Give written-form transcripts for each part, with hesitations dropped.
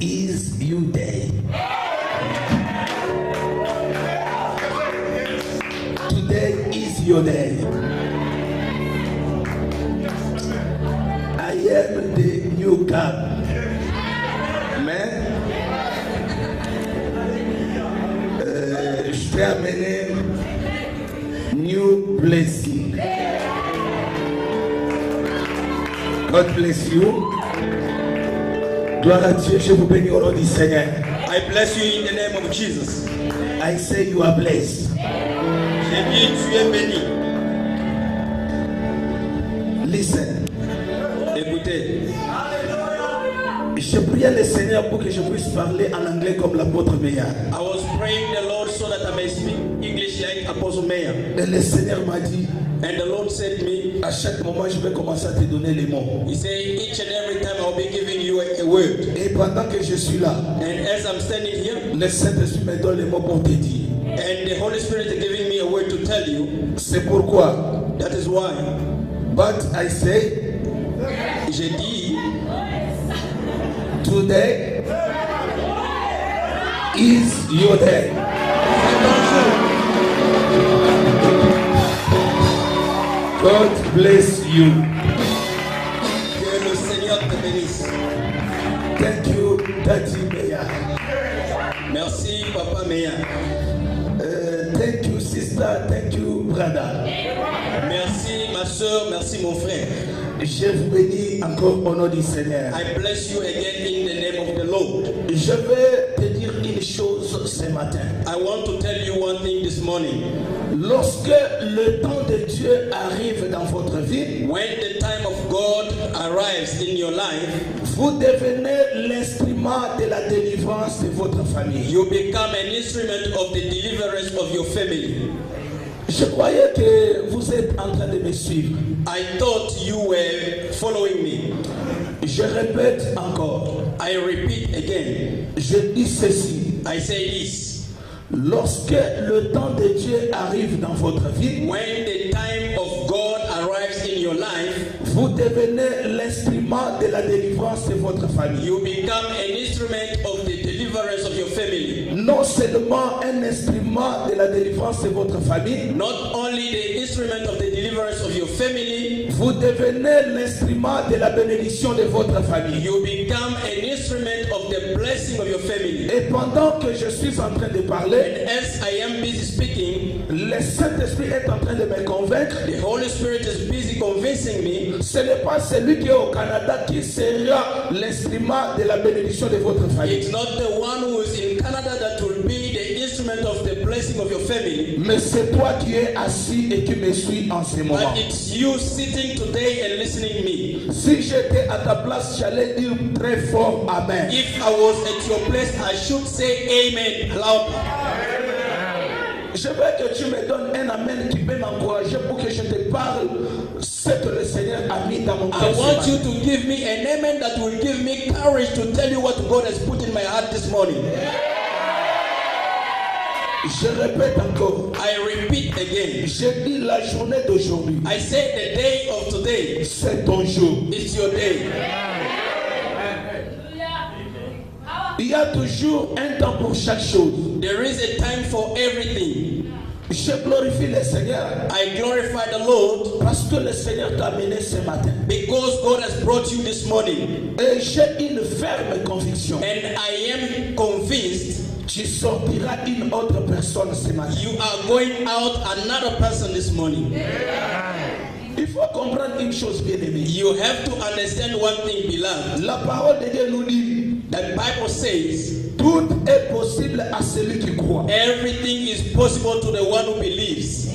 is your day. Today is your day. I am the new cup. Amen. Je t'ai amené new blessing. God bless you. Gloire à Dieu, je vous bénis au nom du Seigneur. I bless you in the name of Jesus. I say you are blessed. J'ai dit, tu es béni. Listen. Écoutez, Je priais le Seigneur pour que je puisse parler en anglais comme l'apôtre Meillard. I was praying the Lord so that I may speak English like Apostle Meyer. Et le Seigneur m'a dit, And the Lord said to me, à chaque moment, je vais commencer à te donner les mots. He said, each and every time I'll be giving you a word. Et pendant que je suis là, And as I'm standing here, le Saint-Esprit me donne les mots pour te dire. and the Holy Spirit is giving me a word to tell you, C'est pourquoi, that is why but I say, j'ai dit, today is your day. God bless you. que le Seigneur te bénisse. Thank you, Daddy Meillard. Merci, Papa Meyer. Thank you, sister. Thank you, brother. Merci, ma soeur. Merci, mon frère. Je vous bénis encore au nom du Seigneur. I bless you again in the name of the Lord. Je vais te dire une chose ce matin. I want to tell you one thing this morning. Lorsque le temps de Dieu arrive dans votre vie, When the time of God arrives in your life, vous devenez l'instrument de la délivrance de votre famille. you become an instrument of the deliverance of your family. Je croyais que vous êtes en train de me suivre. I thought you were following me. Je répète encore. I repeat again. Je dis ceci. I say this. Lorsque le temps de Dieu arrive dans votre vie, When the time of God arrives in your life, vous devenez l'instrument de la délivrance de votre famille. you become an instrument of the deliverance of your family. Non seulement un instrument de la délivrance de votre famille, Not only the instrument of the deliverance of your family, vous devenez l'instrument de la bénédiction de votre famille. you become an instrument of the blessing of your family. Et pendant que je suis en train de parler, And as I am busy speaking, le Saint-Esprit est en train de me convaincre. the Holy Spirit is busy convincing me. Ce n'est pas celui qui est au Canada qui sera l'instrument de la bénédiction de votre famille. It's not the one who is in Canada that will be the instrument of the blessing of your family, Mais c'est toi qui es assis et qui me suis en ce moment. but it's you sitting today and listening me. Si j'étais à ta place, j'allais dire très fort Amen. If I was at your place, I should say amen loudly. Je veux que tu me donnes un Amen qui peut m'encourager pour que je te parle ce que le Seigneur a mis dans mon I cœur. ce want matin. you to give me an amen that will give me courage to tell you what God has put in my heart this morning. Je répète encore. I repeat again. Je dis la journée d'aujourd'hui. I say the day of today C'est ton jour. is your day. Il y a toujours un temps pour chaque chose. There is a time for everything. Je glorifie le Seigneur I glorify the Lord parce que le Seigneur t'a amené ce matin. because God has brought you this morning. Et j'ai une ferme conviction. And I am convinced Tu sortiras une autre personne ce matin. you are going out another person this morning. Il faut comprendre une chose, bien aimé. You have to understand one thing, beloved. La parole de Dieu nous dit, The Bible says tout est possible à celui qui croit. everything is possible to the one who believes.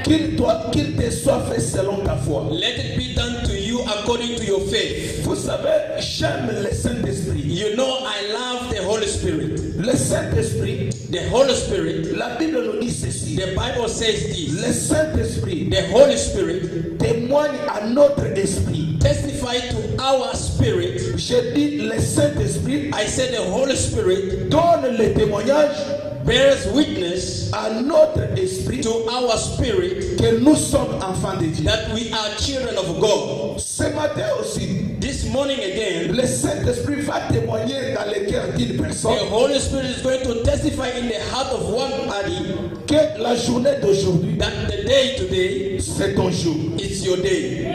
Qu'il te soit fait selon ta foi. Let it be done to you according to your faith. Vous savez, j'aime le Saint-Esprit. You know I love the Holy Spirit. Le Saint-Esprit, The Holy Spirit, la Bible nous dit ceci. the Bible says this. Le Saint-Esprit The Holy Spirit témoigne à notre esprit. testify to our spirit. Je dis le Saint-Esprit I said the Holy Spirit donne le témoignage bears witness à notre esprit to our spirit que nous sommes enfants de Dieu. that we are children of God. Ce matin aussi, This morning again, le Saint-Esprit va témoigner dans cœur d'une personne The Holy Spirit is going to testify in the heart of one body que la journée d'aujourd'hui, that the day today c'est ton jour. is your day.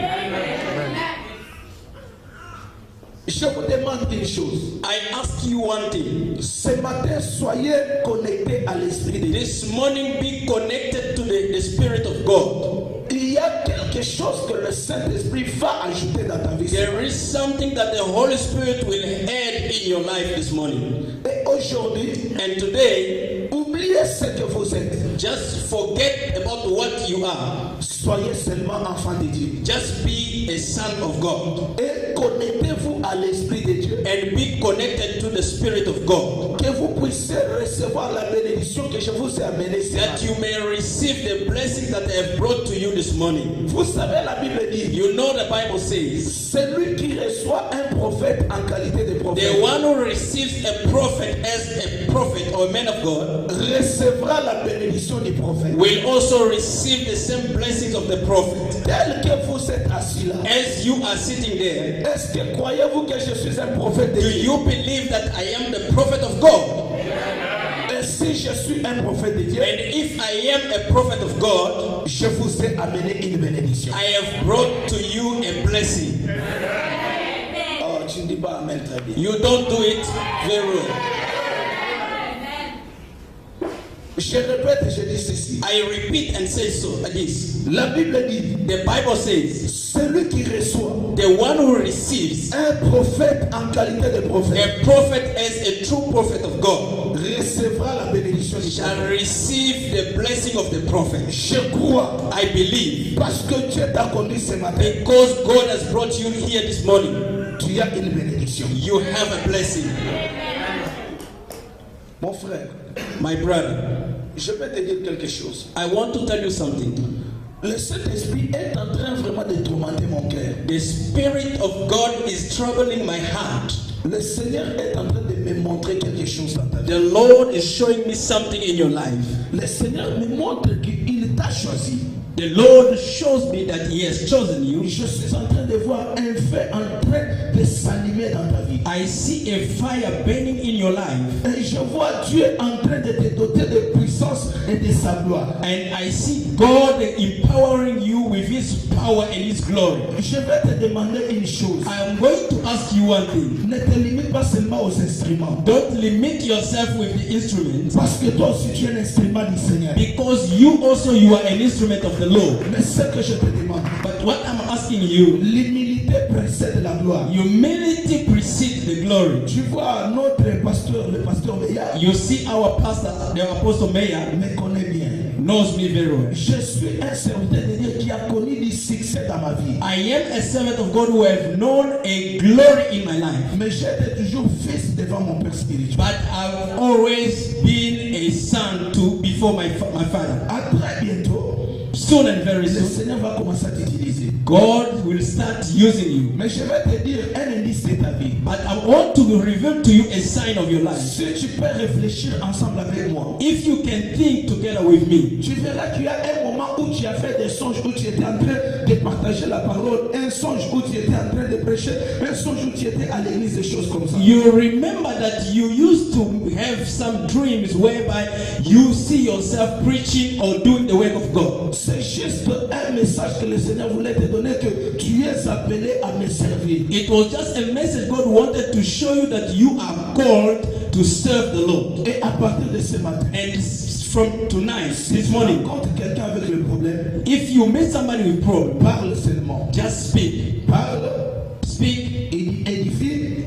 Je vous demande une chose. I ask you one thing. Ce matin, soyez connectés à l'Esprit de Dieu. This morning, be connected to the Spirit of God. Il y a quelque chose que le Saint-Esprit va ajouter dans ta vie. There is something that the Holy Spirit will add in your life this morning. Et aujourd'hui, And today, oubliez ce que vous êtes. just forget about what you are. Soyez seulement enfant de Dieu. Just be a son of God. Et connectez-vous à l'Esprit de Dieu. And be connected to the Spirit of God. Que vous puissiez recevoir la bénédiction que je vous ai amenée ce That matin. you may receive the blessings that I have brought to you this morning. Vous savez, la Bible dit, You know the Bible says, celui qui reçoit un prophète en qualité de prophète the one who receives a prophet as a prophet or a man of God recevra la bénédiction du prophète. will also receive the same blessings of the prophet. Tel que vous êtes assis là, As you are sitting there, est-ce que croyez-vous que je suis un prophète de do Dieu? you believe that I am the prophet of God? Et si je suis un prophète de Dieu, And if I am a prophet of God, je vous ai amené une bénédiction. I have brought to you a blessing. Oh, tu ne dis pas amen très bien. You don't do it very well. Je répète et je dis ceci. I repeat and say so like this. La Bible dit, The Bible says, celui qui reçoit the one who receives un prophète en qualité de prophète a prophet as a true prophet of God recevra la bénédiction du shall prophète. receive the blessing of the prophet. Je crois, I believe parce que Dieu t'a conduit ce matin, because God has brought you here this morning, tu as une bénédiction. you have a blessing. Mon frère, My brother, je vais te dire quelque chose. I want to tell you something. Le Saint-Esprit est en train vraiment de tourmenter mon cœur. The Spirit of God is troubling my heart. Le Seigneur est en train de me montrer quelque chose dans ta vie. The Lord is showing me something in your life. Le Seigneur me montre qu'il t'a choisi. The Lord shows me that He has chosen you. Je suis en train de voir un feu en train de s'animer dans ta vie. I see a fire burning in your life. Et je vois Dieu en train de te doter de puissance et de sa gloire. And I see God empowering you with His power and His glory. Je vais te demander une chose. I am going to ask you one thing. Ne te limite pas seulement aux instruments. Don't limit yourself with the instruments, Parce que toi aussi tu es un instrument du Seigneur. because you are an instrument of the Lord. Mais ce que je te demande, But what I'm asking you, l'humilité précède la gloire. humility precedes the glory. Tu vois notre pasteur, le pasteur Meya, You see our pastor, the Apostle Mayor, me connaît bien. knows me very well. Je suis un serviteur de Dieu qui a connu du succès dans ma vie. I am a servant of God who have known a glory in my life. Mais j'étais toujours fils devant mon père spirituel. But I've always been a son before my father. À très bientôt, Soon and very le soon, Seigneur va commencer à t'utiliser. God will start using you. Mais je vais te dire un indice de ta vie. But I want to reveal to you a sign of your life. Si tu peux réfléchir ensemble avec moi, If you can think together with me, tu verras qu'il y a un moment où tu as fait des songes, où tu étais en train de partager la parole, un songe où tu étais en train de prêcher, un songe où tu étais à l'église, des choses comme ça. you remember that you used to have some dreams whereby you see yourself preaching or doing the work of God. C'est juste un message que le Seigneur voulait te donner, que tu es appelé à me servir. It was just a message God wanted to show you that you are called to serve the Lord. Et à partir de ce matin, And from tonight, si this tu morning, rencontres quelqu'un avec le problème, if you meet somebody with problem, parle seulement. just speak. Parle, Speak, édifie,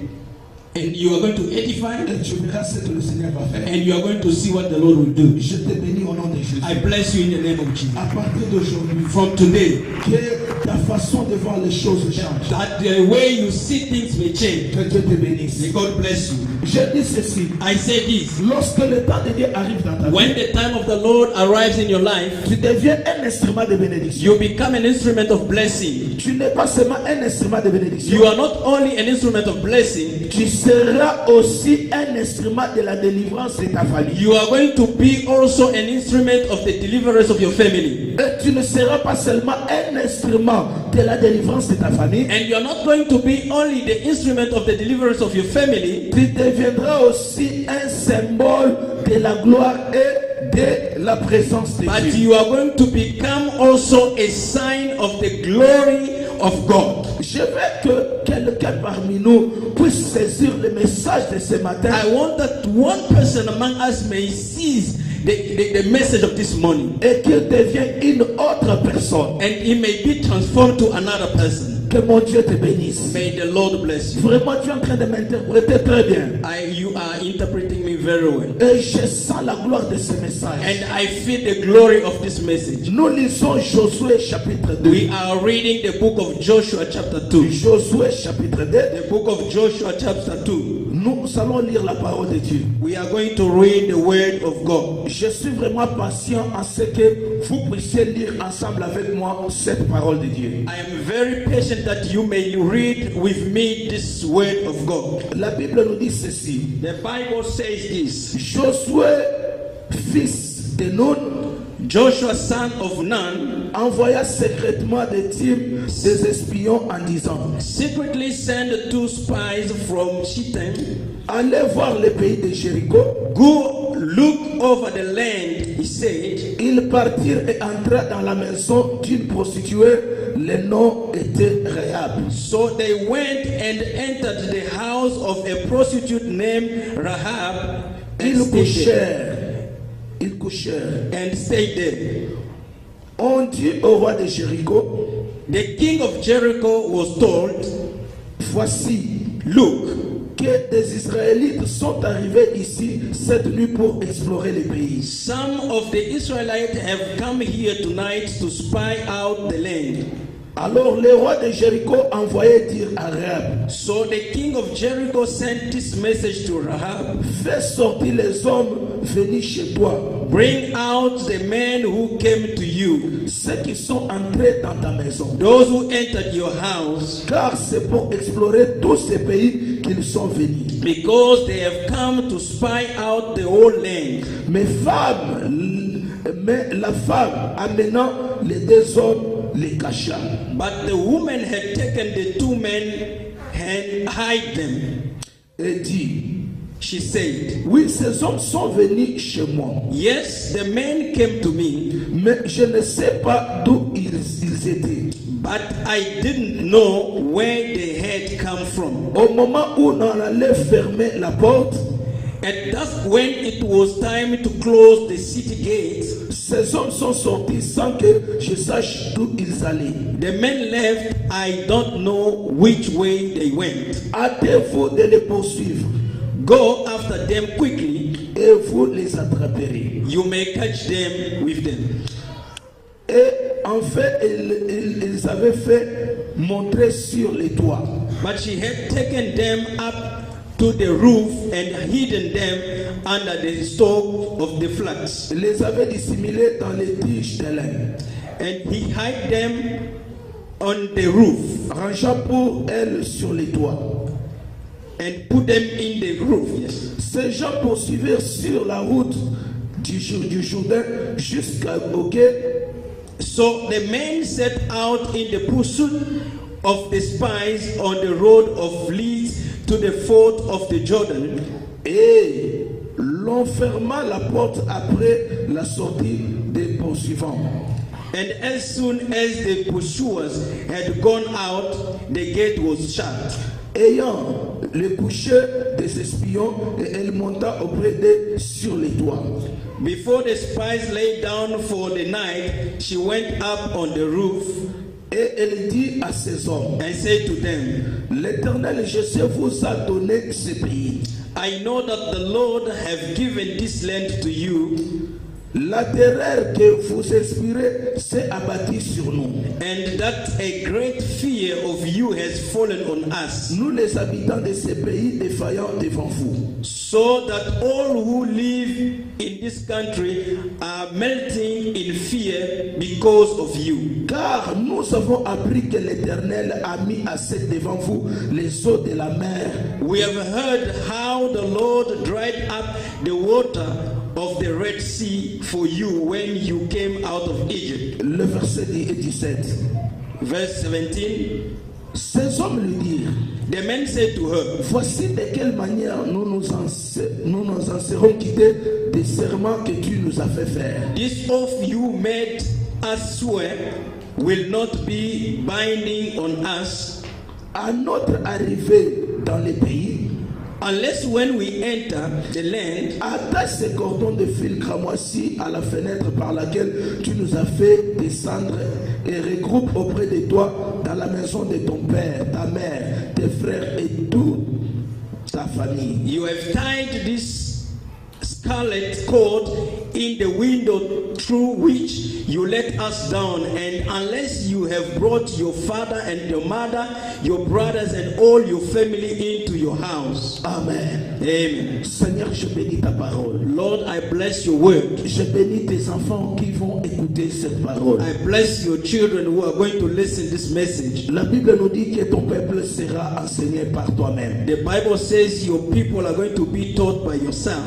and you are going to edify, et tu verras ce que le Seigneur va faire. and you are going to see what the Lord will do. Je te bénis au nom de Jésus. I bless you in the name of Jesus. À partir d'aujourd'hui, From today, que ta façon de voir les choses change. that the way you see things may change. Que Dieu te bénisse. May God bless you. Je dis ceci. I say this. Lorsque le temps de Dieu arrive dans ta vie, When the time of the Lord arrives in your life, tu deviens un instrument de bénédiction. you become an instrument of blessing. Tu n'es pas seulement un instrument de bénédiction. You are not only an instrument of blessing, Tu seras aussi un instrument de la délivrance de ta famille. you are going to be also an instrument of the deliverance of your family. Et tu ne seras pas seulement un instrument instrument de la délivrance de ta famille, and you're not going to be only the instrument of the deliverance of your family, tu deviendras aussi un symbole de la gloire et de la présence de but Dieu. you are going to become also a sign of the glory of God. Je veux que quelqu'un parmi nous puisse saisir le message de ce matin I want that one person among us may seize the message of this morning, et qu'il devienne une autre personne. and he may be transformed to another person. Que mon Dieu te bénisse. May the Lord bless you. Vraiment, tu es en train de m'interpréter très bien. You are interpreting me very well, Et je sens la gloire de ce message. and I feel the glory of this message. Nous lisons Josué chapitre 2. We are reading the book of Joshua chapter 2. Josué chapitre 2. The book of Joshua chapter 2. Nous allons lire la parole de Dieu. We are going to read the word of God. Je suis vraiment patient en ce que vous puissiez lire ensemble avec moi cette parole de Dieu. I am very patient that you may read with me this word of God. La Bible nous dit ceci. The Bible says this. Josué, fils de Nun, Joshua, son of Nun, envoya secrètement des types, des espions en disant: secretly sent 2 spies from Shittim. allez voir le pays de Jéricho. Go look over the land, he said. Ils partirent et entrèrent dans la maison d'une prostituée. Le nom était Rahab. So they went and entered the house of a prostitute named Rahab and Ils couchèrent. and stayed there. On dit au roi de Jéricho: The king of Jericho was told, voici look, que des Israélites sont arrivés ici cette nuit pour explorer le pays. some of the Israelites have come here tonight to spy out the land. Alors le roi de Jéricho envoyait dire à Rahab: So the king of Jericho sent this message to Rahab. fais sortir les hommes venus chez toi, Bring out the men who came to you, ceux qui sont entrés dans ta maison, those who entered your house, car c'est pour explorer tous ces pays qu'ils sont venus. because they have come to spy out the whole land. Mais la femme amenant les 2 hommes les cacha. But the woman had taken the 2 men and hid them. Et dit: She said, oui, ces hommes sont venus chez moi, yes, the men came to me, mais je ne sais pas d'où ils étaient. but I didn't know where they had come from. Au moment où on allait fermer la porte, And that's when it was time to close the city gates. ces hommes sont sortis sans que je sache d'où ils allaient. The men left. I don't know which way they went. Hâtez-vous de les poursuivre Go after them quickly. et vous les attraperez. You may catch them with them. Et en fait, ils avaient fait montrer sur les toits. But she had taken them up to the roof and hidden them under the stalk of the flax. Ils les avaient dissimulés dans les tiges de lin, And he hid them on the roof rangeant pour elles sur les toits. and put them in the roof. Yes. Ces gens poursuivirent sur la route du Jourdain jusqu'au quai. So the men set out in the pursuit of the spies on the road of leads to the ford of the Jordan. Et l'on ferma la porte après la sortie des poursuivants. And as soon as the pursuers had gone out, the gate was shut. Ayant le coucher des espions, et elle monta auprès d'eux sur les toits. Before the spies lay down for the night, she went up on the roof Et elle dit à ses hommes: and said to them, l'Éternel, je sais, vous a donné ce pays. I know that the Lord have given this land to you, La terreur que vous inspirez s'est abattue sur nous. and that a great fear of you has fallen on us, Nous, les habitants de ce pays, défaillants devant vous. so that all who live in this country are melting in fear because of you. Car nous avons appris que l'Éternel a mis à sec devant vous les eaux de la mer. We have heard how the Lord dried up the water of the Red Sea for you when you came out of Egypt. Le verset 17. Verse 17. Ces hommes lui dirent, The men said to her, voici de quelle manière nous nous en serons quittés des serments que tu nous as fait faire. this oath you made us swear will not be binding on us À notre arrivée dans le pays, unless when we enter the land, attache ces cordons de fil cramoisi à la fenêtre par laquelle tu nous as fait descendre et regroupe auprès de toi dans la maison de ton père, ta mère, tes frères et toute ta famille. you have tied this scarlet cord in the window through which you let us down, and unless you have brought your father and your mother, your brothers and all your family into your house. Amen. Amen. Seigneur, je bénis ta parole. Lord, I bless your word. Je bénis tes enfants qui vont écouter cette parole. I bless your children who are going to listen this message. La Bible nous dit que ton peuple sera enseigné par toi-même. The Bible says your people are going to be taught by yourself.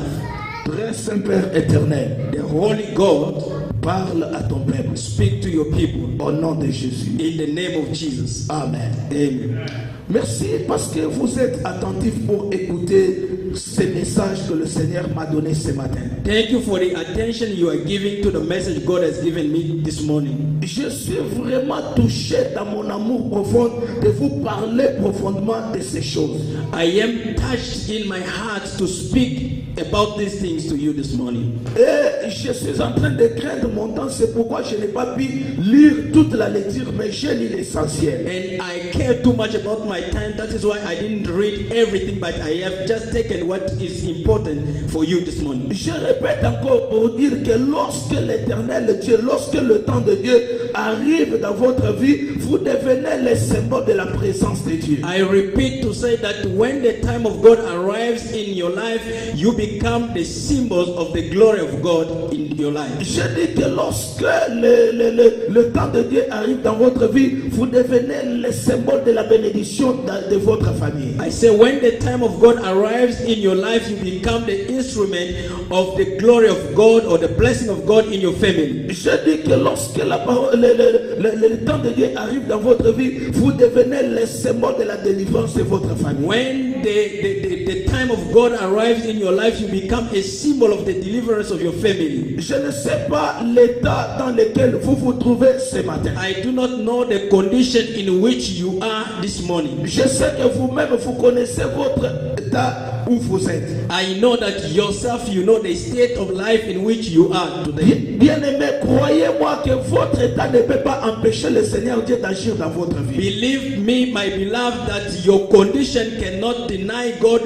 Très Saint-Père éternel, The Holy God, parle à ton peuple speak to your people au nom de Jésus. in the name of Jesus. Amen. Amen. Merci parce que vous êtes attentifs pour écouter ces messages que le Seigneur m'a donné ce matin. Thank you for the attention you are giving to the message God has given me this morning. Je suis vraiment touché dans mon amour profond de vous parler profondément de ces choses. I am touched in my heart to speak about these things to you this morning. Et je suis en train de craindre mon temps, c'est pourquoi je n'ai pas pu lire toute la lecture, mais j'ai lu l'essentiel. And I care too much about my time. That is why I didn't read everything, but I have just taken what is important for you this morning. Je répète encore pour dire que lorsque l'éternel Dieu, lorsque le temps de Dieu arrive dans votre vie, vous devenez le symbole de la présence de Dieu. I repeat to say that when the time of God arrives in your life, you become the symbols of the glory of God in your life. Je dis que lorsque le temps de Dieu arrive dans votre vie, vous devenez le symbole de la bénédiction de votre famille. I say when the time of God arrives in your life, you become the instrument of the glory of God or the blessing of God in your family. Je dis que lorsque le temps de Dieu arrive dans votre vie, vous devenez le symbole de la délivrance de votre famille. When the time of God arrives in your life, you become a symbol of the deliverance of your family. Je ne sais pas l'état dans lequel vous vous trouvez ce matin. I do not know the condition in which you are this morning. Je sais que vous-même vous connaissez votre état où vous êtes. I know that yourself, you know the state of life in which you are today. Bien-aimé, croyez-moi que votre état ne peut pas empêcher le Seigneur Dieu d'agir dans votre vie. Believe me, my beloved, that your condition cannot deny God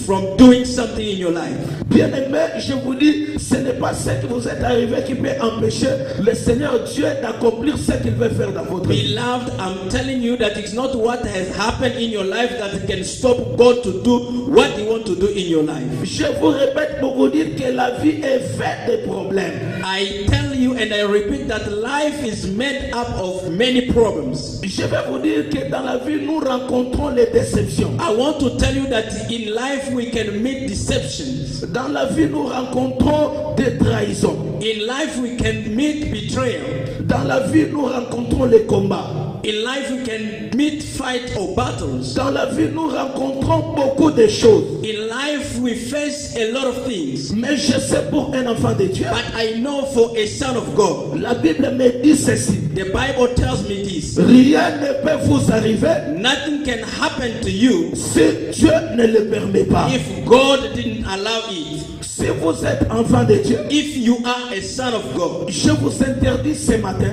from doing something in your life. Bien-aimé, je vous dis, ce n'est pas ce que vous êtes arrivé qui peut empêcher le Seigneur Dieu d'accomplir ce qu'il veut faire dans votre vie. Beloved, I'm telling you that it's not what has happened in your life that can stop God to do what He wants to do in your life. Je vous répète pour vous dire que la vie est faite de problèmes. I tell you and I repeat that life is made up of many problems. Je vais vous dire que dans la vie, nous rencontrons les déceptions. I want to tell you that in life we can meet deceptions. Dans la vie, nous rencontrons des trahisons. In life we can meet betrayal. Dans la vie, nous rencontrons les combats. In life we can meet fight or battles. Dans la vie, nous rencontrons beaucoup de choses. In life we face a lot of things. Mais je sais pour un enfant de Dieu, But I know for a son of God, la Bible me dit ceci. the Bible tells me this. Rien ne peut vous arriver Nothing can happen to you si Dieu ne le permet pas. if God didn't allow it. Si vous êtes enfant de Dieu, If you are a son of God, je vous interdis ce matin,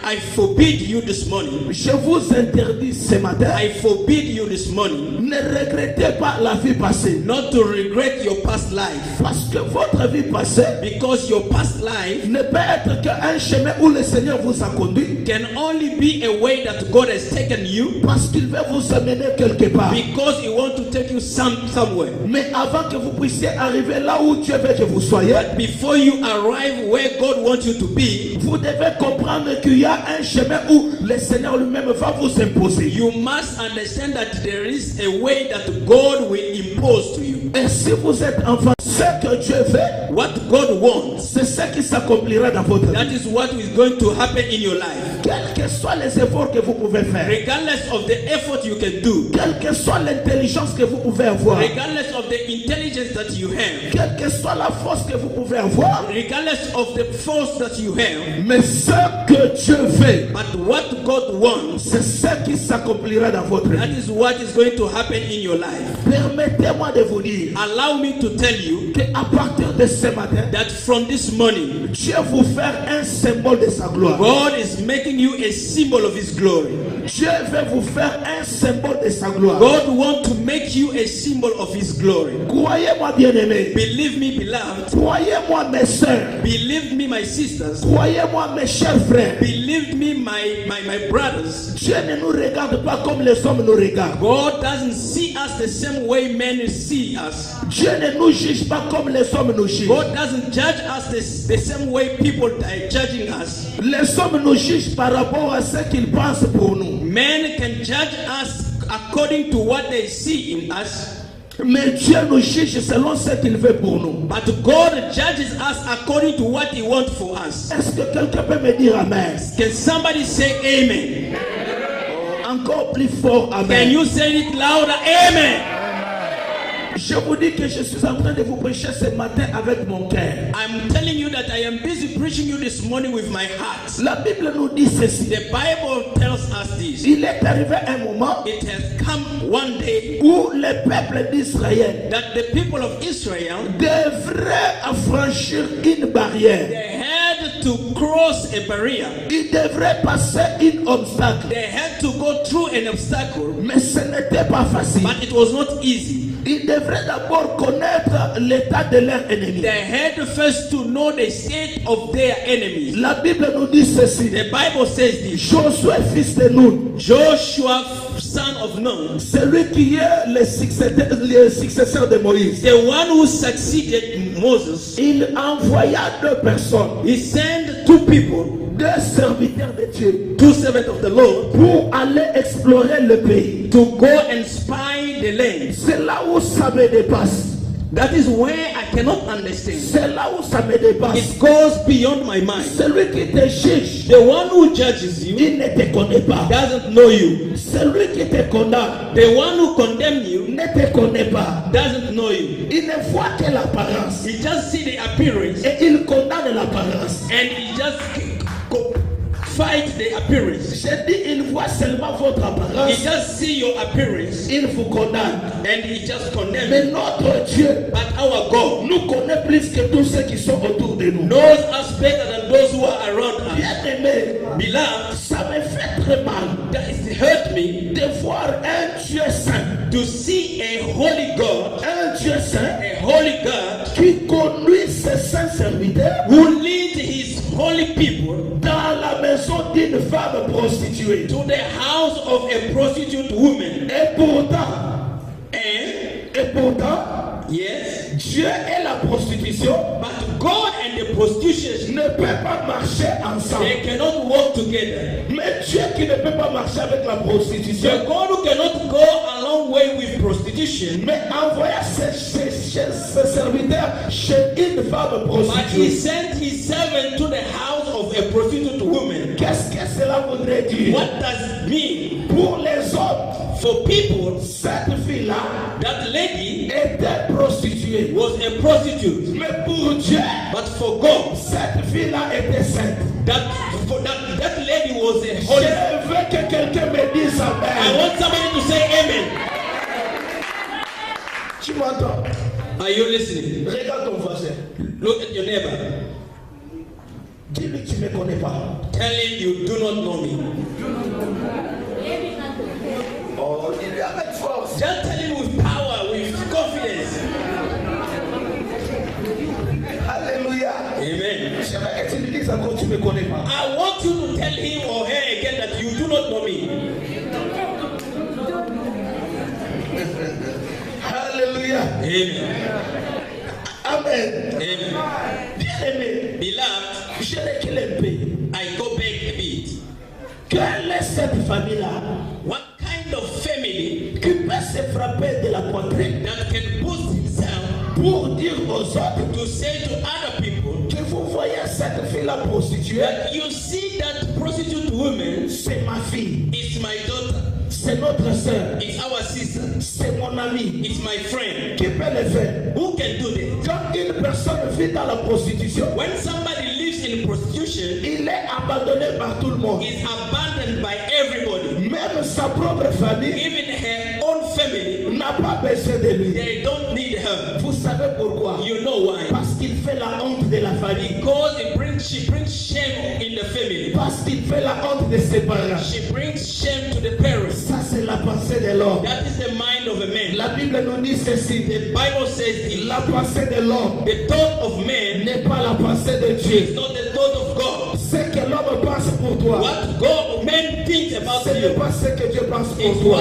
I forbid you this morning. je vous interdis ce matin, I forbid you this morning ne regrettez pas la vie passée. not to regret your past life. Parce que votre vie passée Because your past life ne peut être qu'un chemin où le Seigneur vous a conduit. can only be a way that God has taken you Parce qu'il veut vous amener quelque part. because He wants to take you somewhere. Mais avant que vous puissiez arriver là où Dieu veut que vous soyez, But before you arrive where God wants you to be, vous devez comprendre qu'il y a un chemin où le Seigneur lui-même va vous imposer. you must understand that there is a way that God will impose to you. Et si vous êtes enfant, Ce que Dieu veut, what God wants, c'est ce qui s'accomplira dans votre that vie. is what is going to happen in your life. Quels que soient les efforts que vous pouvez faire, Regardless of the effort you can do, quelle que soit l'intelligence que vous pouvez avoir, regardless of the intelligence that you have, quelle que soit la force que vous pouvez avoir, regardless of the force that you have, mais ce que Dieu veut, but what God wants, c'est ce qui s'accomplira dans votre that vie. is what is going to happen in your life. Permettez-moi de vous dire Allow me to tell you qu'à partir de ce matin, that from this morning, Dieu vous fait un symbole de sa gloire. God is making you a symbol of His glory. Dieu veut vous faire un symbole de sa gloire. God wants to make you a symbol of His glory. Croyez-moi, bien-aimés. Believe me, beloved. Croyez-moi, mes sœurs. Believe me, my sisters. Croyez-moi, mes chers frères. Believe me, my brothers. Dieu ne nous regarde pas comme les hommes nous regardent. God doesn't see us the same way men see us. Dieu ne nous juge pas comme les hommes nous jugent. God doesn't judge us the same way people are judging us. Les hommes nous jugent par rapport à ce qu'ils pensent pour nous. Men can judge us according to what they see in us. Mais Dieu nous juge selon ce qu'il veut pour nous. But God judges us according to what He wants for us. Est-ce que quelqu'un peut me dire amen? Can somebody say amen? Encore plus fort, Can amen. you say it louder? Amen. Je vous dis que je suis en train de vous prêcher ce matin avec mon cœur. I'm telling you that I am busy preaching you this morning with my heart. La Bible nous dit ceci. The Bible tells us this. Il est arrivé un moment It has come one day où le peuple d'Israël that the people of Israel, devrait affranchir une barrière. they had to cross a barrier. Ils devraient passer un obstacle. They had to go through an obstacle, Mais ce n'était pas facile. but it was not easy. Ils devraient d'abord connaître l'état de leur ennemi. They had first to know the state of their enemies. La Bible nous dit ceci. The Bible says this. Josué, fils de Nun, Joshua, son of Nun, celui qui est le successeur de Moïse, the one who succeeded Moses, il envoya deux personnes, he sent two people, deux serviteurs de Dieu, two servants of the Lord, pour aller explorer le pays. to go and spy the land. C'est là où ça me dépasse. That is where I cannot understand. C'est là où ça me dépasse. It goes beyond my mind. Celui qui te juge, The one who judges you il ne te connaît pas. doesn't know you. Celui qui te condamne The one who condemns you ne te connaît pas. doesn't know you. Il ne voit que l'apparence. He just see the appearance Et il condamne l'apparence. and he just go fight the appearance. J'ai dit, il voit seulement votre He apparence. just see your appearance Il vous condamne. and he just condemns Mais you. notre Dieu But our God nous connaît plus que tous ceux qui sont autour de nous. knows us better than those who are around us. Bien aimé, Beloved, ça me fait très mal that it hurt me de voir un Dieu saint, to see a holy God, un Dieu saint a holy God qui conduit ses saints serviteurs who leads his holy people dans la maison d'une femme prostituée. to the house of a prostitute woman. Et pourtant, Yes, Dieu et la prostitution but God and the prostitution, ne peuvent pas marcher ensemble. they cannot walk together. Mais Dieu qui ne peut pas marcher avec la prostitution, The God who cannot go a long way with prostitution, mais envoya ses serviteurs chez une femme but he prostituée. sent his servant to the house of a prostitute woman. Qu'est-ce que cela voudrait dire? What does it mean? Pour les hommes, For people, cette fille-là that lady était prostituée. was a prostitute, Mais pour Dieu, but for God, cette fille-là était sainte. that lady was a Je holy. veux que quelqu'un me dise I amen. want somebody to say amen. Tu m'entends? Are you listening? Regarde ton voisin. Look at your neighbor. Dis-lui que tu ne me connais pas. Tell him you do not know me. Oh, dis-lui avec force. Just tell him with power, with confidence. Alléluia. Amen. J'aimerais que tu lui dises encore, tu ne me connais pas. I want you to tell him or her again that you do not know me. Alléluia. Amen. Amen. Amen. Bien-aimé, Beloved, je recule un peu. I go back a bit. Quelle est cette famille-là What kind of family qui peut se frapper de la poitrine that can boost himself pour dire aux autres to say to other people que vous voyez cette fille-là prostituée, that you see that prostitute woman c'est ma fille, is my daughter, c'est notre sœur, it's our sister, c'est mon ami. it's my friend. Qui peut le faire? Who can do that? Quand une personne vit dans la prostitution, When somebody lives in prostitution, il est abandonné par tout le monde. is abandoned by everybody. Même sa propre famille Even her own family, n'a pas besoin de lui. they don't need her. Vous savez pourquoi? You know why? Parce qu'il fait la honte de la famille. Because she brings shame in the family. Parce qu'il fait la honte de ses parents. She brings shame to the parents. Ça, c'est la pensée de l'homme. That is the mind of a man. La Bible nous dit ceci. The Bible says this. La pensée de l'homme The thought of man n'est pas la pensée de is Dieu. not the thought of God. Ce que l'homme pense pour toi, What God man thinks about ce n'est you pas ce que Dieu pense is pour toi.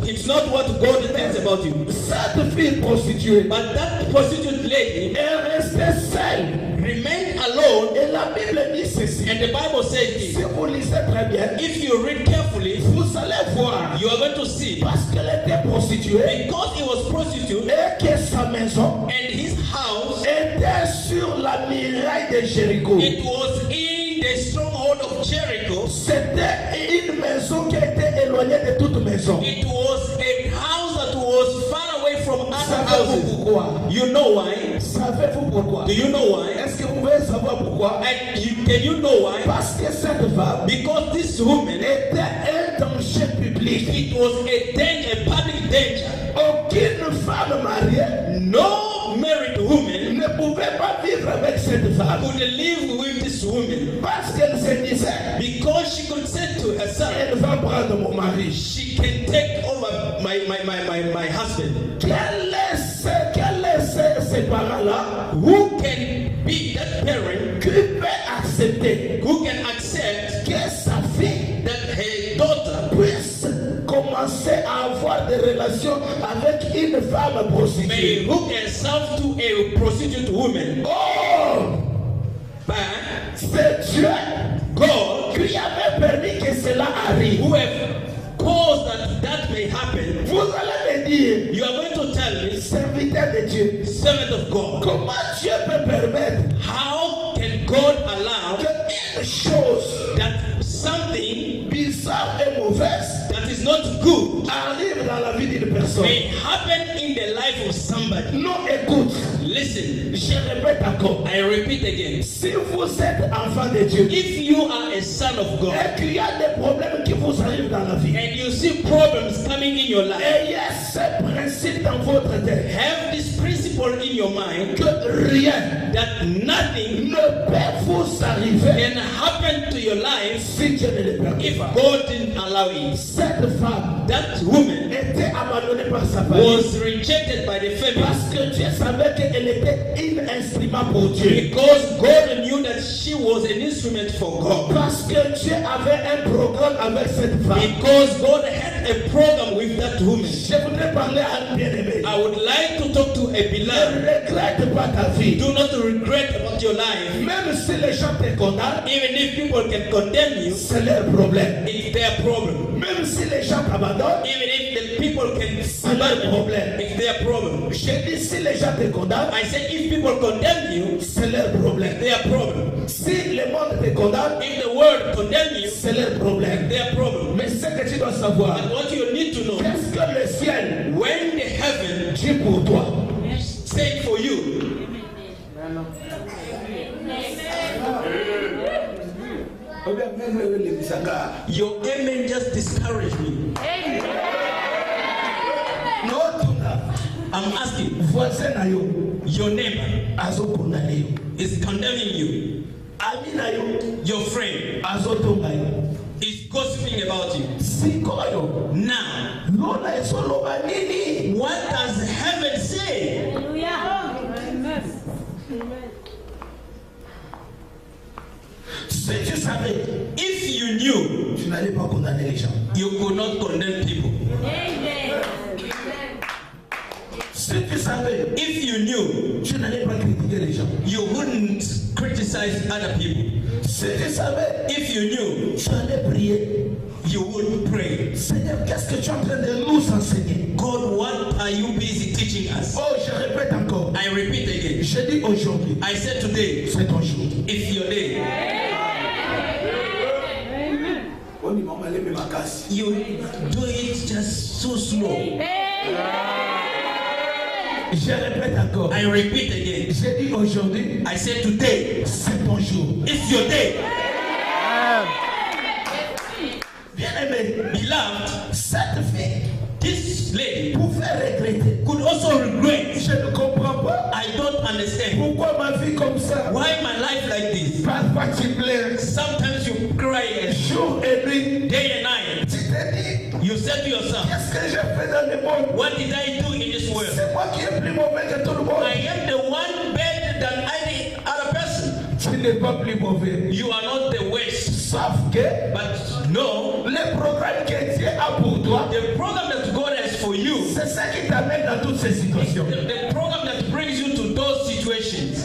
it's not what God thinks about you. Cette fille prostituée But that prostitute lady est restée seule. remained alone, Et la Bible dit ceci. and the Bible says this. Si vous lisez très bien, If you read carefully, vous allez voir. you are going to see Parce qu'elle était prostituée because he was prostitute et que sa maison and his house, était sur la muraille de Jéricho. it was in the stronghold of Jericho. C'était une maison qui était éloignée de toute maison. It was a house that was far away from other Savez-vous houses. pourquoi? You know why? Savez-vous pourquoi? Do you know why? Est-ce que vous pouvez savoir pourquoi? And can you know why? Parce que cette femme Because this woman, était un danger public. it was a public danger. Aucune femme mariée No married woman ne pouvait pas vivre avec cette femme. could live with this woman Parce qu'elle se disait, because she could say to herself, elle va prendre mon mari. she can take over my husband. Quels est ces parents-là Who can be that parent qui peut accepter who can accept que sa fille that her daughter puisse commencer à avoir des relations avec une femme prostituée? may hook herself to a prostitute woman? Oh, But c'est Dieu God, qui avait permis que cela arrive. who have caused that may happen, Vous allez me dire, you are going to tell me, serviteur de Dieu, servant of God, comment Dieu peut permettre how can God allow qu'une chose that something bizarre et mauvaise that is not good arrive dans la vie d'une personne? may happen in the life of somebody? Non, écoute, Listen, je répète encore. I repeat again. Si vous êtes enfant de Dieu If you are a son of God et qu'il y a des problèmes qui vous arrivent dans la vie, and you see problems coming in your life, ayez ce principe dans votre tête have this principle in your mind que rien that nothing ne peut vous arriver can happen to your life si Dieu ne le permet if pas. God didn't allow it. Cette femme That woman était abandonnée par sa famille was rejected by the family parce que Dieu savait qu'elle était un instrument pour Dieu. because God knew that she was an instrument for God. Parce que Dieu avait un programme avec cette femme. Because God had a program with that woman. Je voudrais parler à un bien-aimé. I would like to talk to a Ne beloved. regrette pas ta vie. Do not regret about your life. Même si les gens te condamnent, Even if people can condemn you, c'est leur problème. it's their problem. Même si les gens t'abandonnent, Even if the people can c'est leur problème. it's their problem. Je dis si les gens te condamnent, I said if people condemn you, c'est leur problème. their problem. Si le monde te condamne, If the world condemn you, c'est leur problème. their problem. Mais ce que tu dois savoir, But what you need to know, qu'est-ce que le ciel when the heaven dit pour toi? say for you, your amen just discouraged me. I'm asking, Voisin na yo, your neighbor azokondana yo. is condemning you. Ami na yo, Your friend azotonga yo. is gossiping about you. Sikoyo, Now, lona esoloba nini? what does heaven say? Si tu savais, If you knew, tu n'allais pas condamner les gens. you could not condemn people. Si tu savais, If you knew, tu n'allais pas critiquer les gens. you wouldn't criticize other people. Si tu savais, If you knew, tu allais prier. you would pray. Seigneur, qu'est-ce que tu es en train de nous enseigner? God, what are are you busy teaching us? Oh, je répète encore. I repeat again. Je dis aujourd'hui. I said today, C'est ton jour. it's your day. You do it just so slow. Je répète encore. I repeat again. J'ai dit aujourd'hui. I said today, C'est ton jour. it's your day. Bien-aimé, Beloved, cette fille this lady pouvait regretter. could also regret. Je ne comprends pas. I don't understand. Pourquoi ma vie comme ça? Why my life like this? Parfois tu pleures. Sometimes you cry and Jour et nuit. day and night. Tu te dis, You said to yourself, qu'est-ce que j'ai fait dans le monde? what did I do in this world? C'est moi qui est plus mauvais que tout le monde. I am the one better than any other person. Tu n'es pas plus mauvais. You are not the worst. Sauf que But no, le programme que Dieu a pour toi, the program that God has for you, c'est ça qui t'amène dans toutes ces situations. the program that brings you to those situations.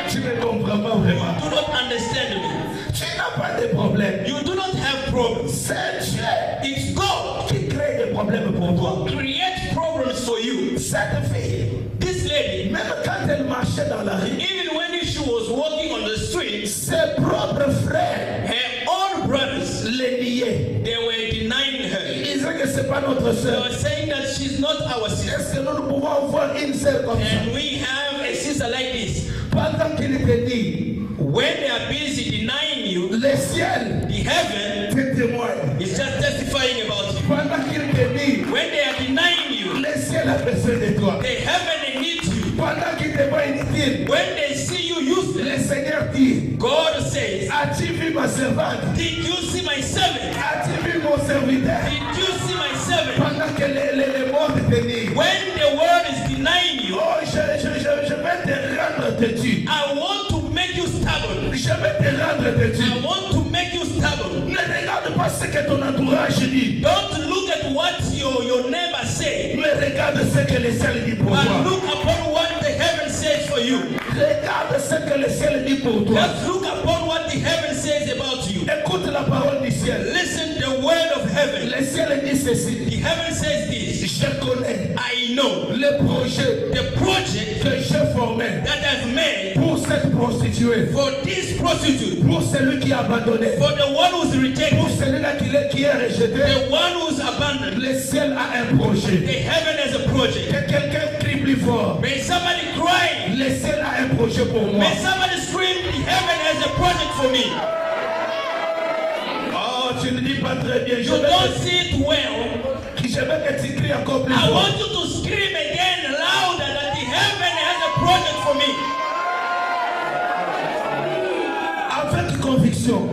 Tu ne comprends pas vraiment. Do not understand me. Tu n'as pas de problème. You do not have problems. C'est Dieu It's God qui crée des problèmes pour toi. who creates problems for you. Cette fille, This lady, même quand elle marchait dans la rue, even when she was walking on the streets, ses propres frères her own brothers, les niaient. they were denying Ils her. disaient que c'est pas notre They sœur. were saying that she's not our sister. Est-ce que nous pouvons voir une sœur comme ça? And we have a sister like this. Pendant qu'il te dit, When they are busy denying you, le ciel the heaven te témoigne. is just testifying about you. Pendant qu'il te dit, When they are denying you, le ciel a besoin de toi. the heaven needs you. Pendant qu'il te voit inutile, When they see you useless, le Seigneur dit, God says, as-tu vu ma servante? did you see my servant? As-tu vu mon serviteur? Did you see my servant? Pendant que le monde te nie. When the world is denying you, Oh, je vais te rendre têtu. I want to make you stubborn. Je vais te rendre têtu. I want to make you stubborn. Ne regarde pas ce que ton entourage dit. Don't look at what your neighbor say, Mais regarde ce que le ciel dit pour but toi. look upon what the heaven says for you. Regarde ce que le ciel dit pour toi. Just look upon what the heaven says about you. Écoute la parole du ciel. Listen the word of heaven. Le ciel dit ceci. The heaven says this. Je connais I know le projet the project que j'ai formé that I've made pour cette prostituée, for this prostitute, pour celui qui a abandonné, for the one who's pour rejected, celui-là qui est rejeté. the one who's abandoned. Le ciel a un projet. The heaven has a project. Que quelqu'un crie plus fort. May somebody cry. Le ciel a un projet pour moi. May somebody scream. The heaven has a project for me. Oh, tu ne dis pas très bien. You don't see it well. Je veux que tu cries encore plus I fort. want you to scream again louder that the heaven has a project for me. Avec conviction.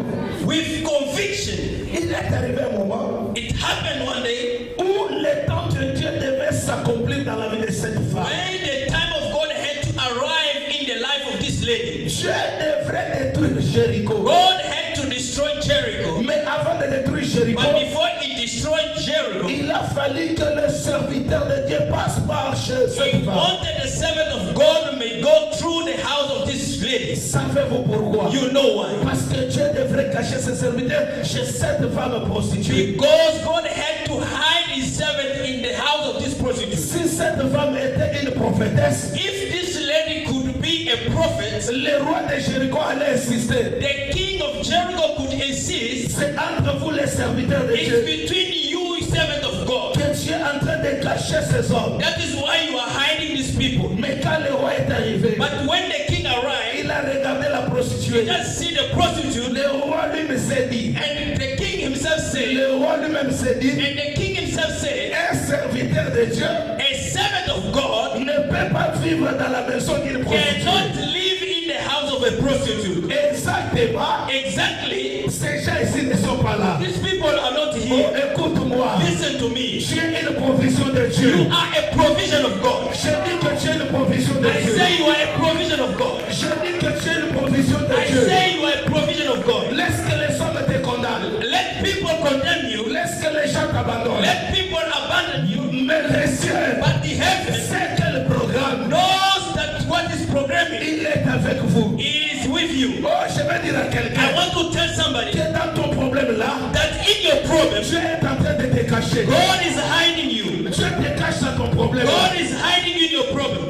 With conviction. Il est arrivé un moment It happened one day où le temps de Dieu devait s'accomplir dans la vie de cette femme. when the time of God had to arrive in the life of this lady. Dieu devrait détruire Jéricho. God had to destroy Jericho. Mais avant de détruire Jéricho, But before he destroyed Jericho, il a fallu que le serviteur de Dieu passe par chez cette he femme. wanted the servant of God may go through the house of this lady. Savez-vous pourquoi? You know why? Parce que Dieu devrait cacher ses serviteurs chez cette femme prostituée. Because God had to hide his servant in the house of this prostitute. Si cette femme était une prophétesse, If this lady could be a prophet, le roi de Jéricho allait insister. the king of Jericho could insist, C'est entre vous les serviteurs de it's Dieu between you, servant of God. que Dieu est en train de cacher ses hommes. That is why you are hiding these people. Mais quand le roi est arrivé, But when the king arrived, il a regardé la he prostituée. just see the prostitute, Le roi lui-même s'est dit, and the king himself said, le roi lui-même s'est dit, and the king himself said, un serviteur de Dieu a servant of God ne peut pas vivre dans la maison d'une prostituée. cannot live in the house of a prostitute. Exactement. Exactly. Ces gens ici ne sont pas là. These people are not Oh, here. écoute-moi. Listen to me. Tu es une provision de Dieu. You are a provision of God. Je dis que tu es une provision de I Dieu. say you are a provision of God. Je dis que tu es une provision de I Dieu. say you are a provision of God. Laisse que les hommes te condamnent. Let people condemn you. Laisse que les gens t'abandonnent. Let people abandon you. Mais les cieux, But the heaven c'est quel programme? knows that what is programming Il est avec vous. is with you. Oh, je vais dire à I quelqu'un want to tell somebody qui est dans ton problème là, that in your problem, Dieu est en train de te cacher. God is hiding you. Dieu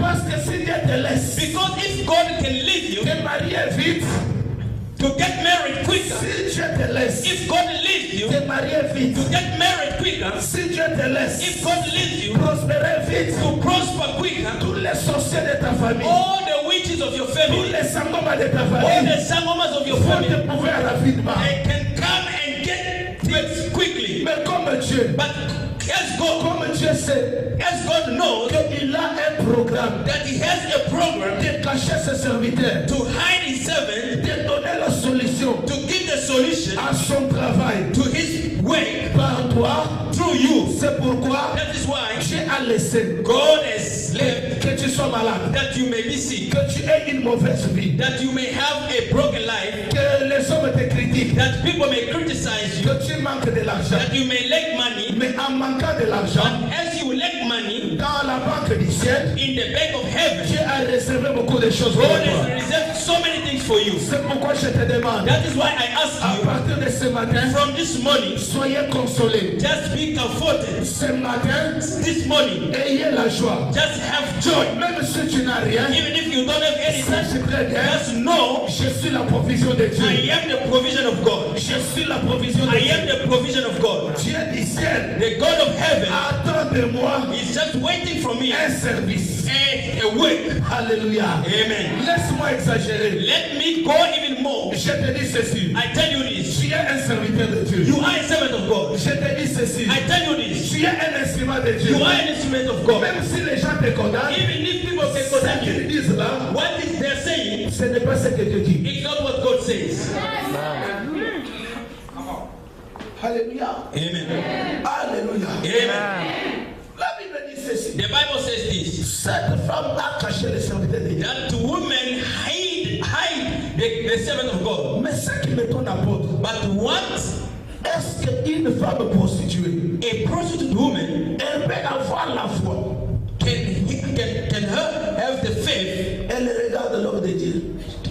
Parce que si Dieu te laisse, Because if God can leave you te marier vite, to get married quicker, si Dieu te laisse, if God leaves you te marier vite, to get married quicker, si Dieu te laisse, if God leaves you prospérer vite, to prosper quicker, tous les sorciers de ta famille, all the witches of your tous family, les sangomas de ta all famille, the sangomas of your vont family, te prouver rapidement. they can come and get things quickly. Mais comme Dieu, But comme Dieu sait as God knows qu'il a un programme that He has a program de cacher ses serviteurs, to hide His servant, de donner la solution to give the solution à son travail to His work par toi. through you. C'est pourquoi That is why Dieu a laissé God has left que tu sois malade, that you may be sick, que tu aies une mauvaise vie, that you may have a broken life, que les hommes te critiquent, that people may criticize you, que tu manques de l'argent. that you may lack money. Mais en manquant de l'argent, But as you lack money dans la banque du ciel, in the bank of heaven, Dieu a réservé beaucoup de choses pour God toi. has reserved so many things for you. C'est pourquoi je te demande, That is why I ask à you, partir de ce matin, from this morning, soyez consolés. just be comforted. Ce matin, This morning, ayez la joie. just have joy. Même si tu n'as rien, Even if you don't have anything, sache très bien, just know je suis la provision de Dieu. I am the provision of God. Je suis la provision de I Dieu. am the provision of God. Dieu du ciel The God of heaven attend de moi is just waiting for me un service. a work. Alléluia. Amen. Laisse-moi exagérer. Let me go even more. Je te dis ceci. I tell you this. Tu es un serviteur de Dieu. You are a servant of God. Je te dis ceci. I tell you this. Tu es un instrument de Dieu. You are an instrument of God. Même si les gens te condamnent, Even if people can ce condemn qu'ils you, disent là, what is they're saying ce n'est pas ce que Dieu dit. is not what God says. Alléluia. Amen. Alléluia. Amen. La Bible dit ceci. The Bible says this. Cette femme a caché les serviteurs de Dieu. That women hide the servant of God. Mais ce qui m'étonne apôtre, But what est-ce qu'une femme prostituée, a prostitute woman elle peut avoir la foi? can her have the faith, Elle regarde l'homme de Dieu.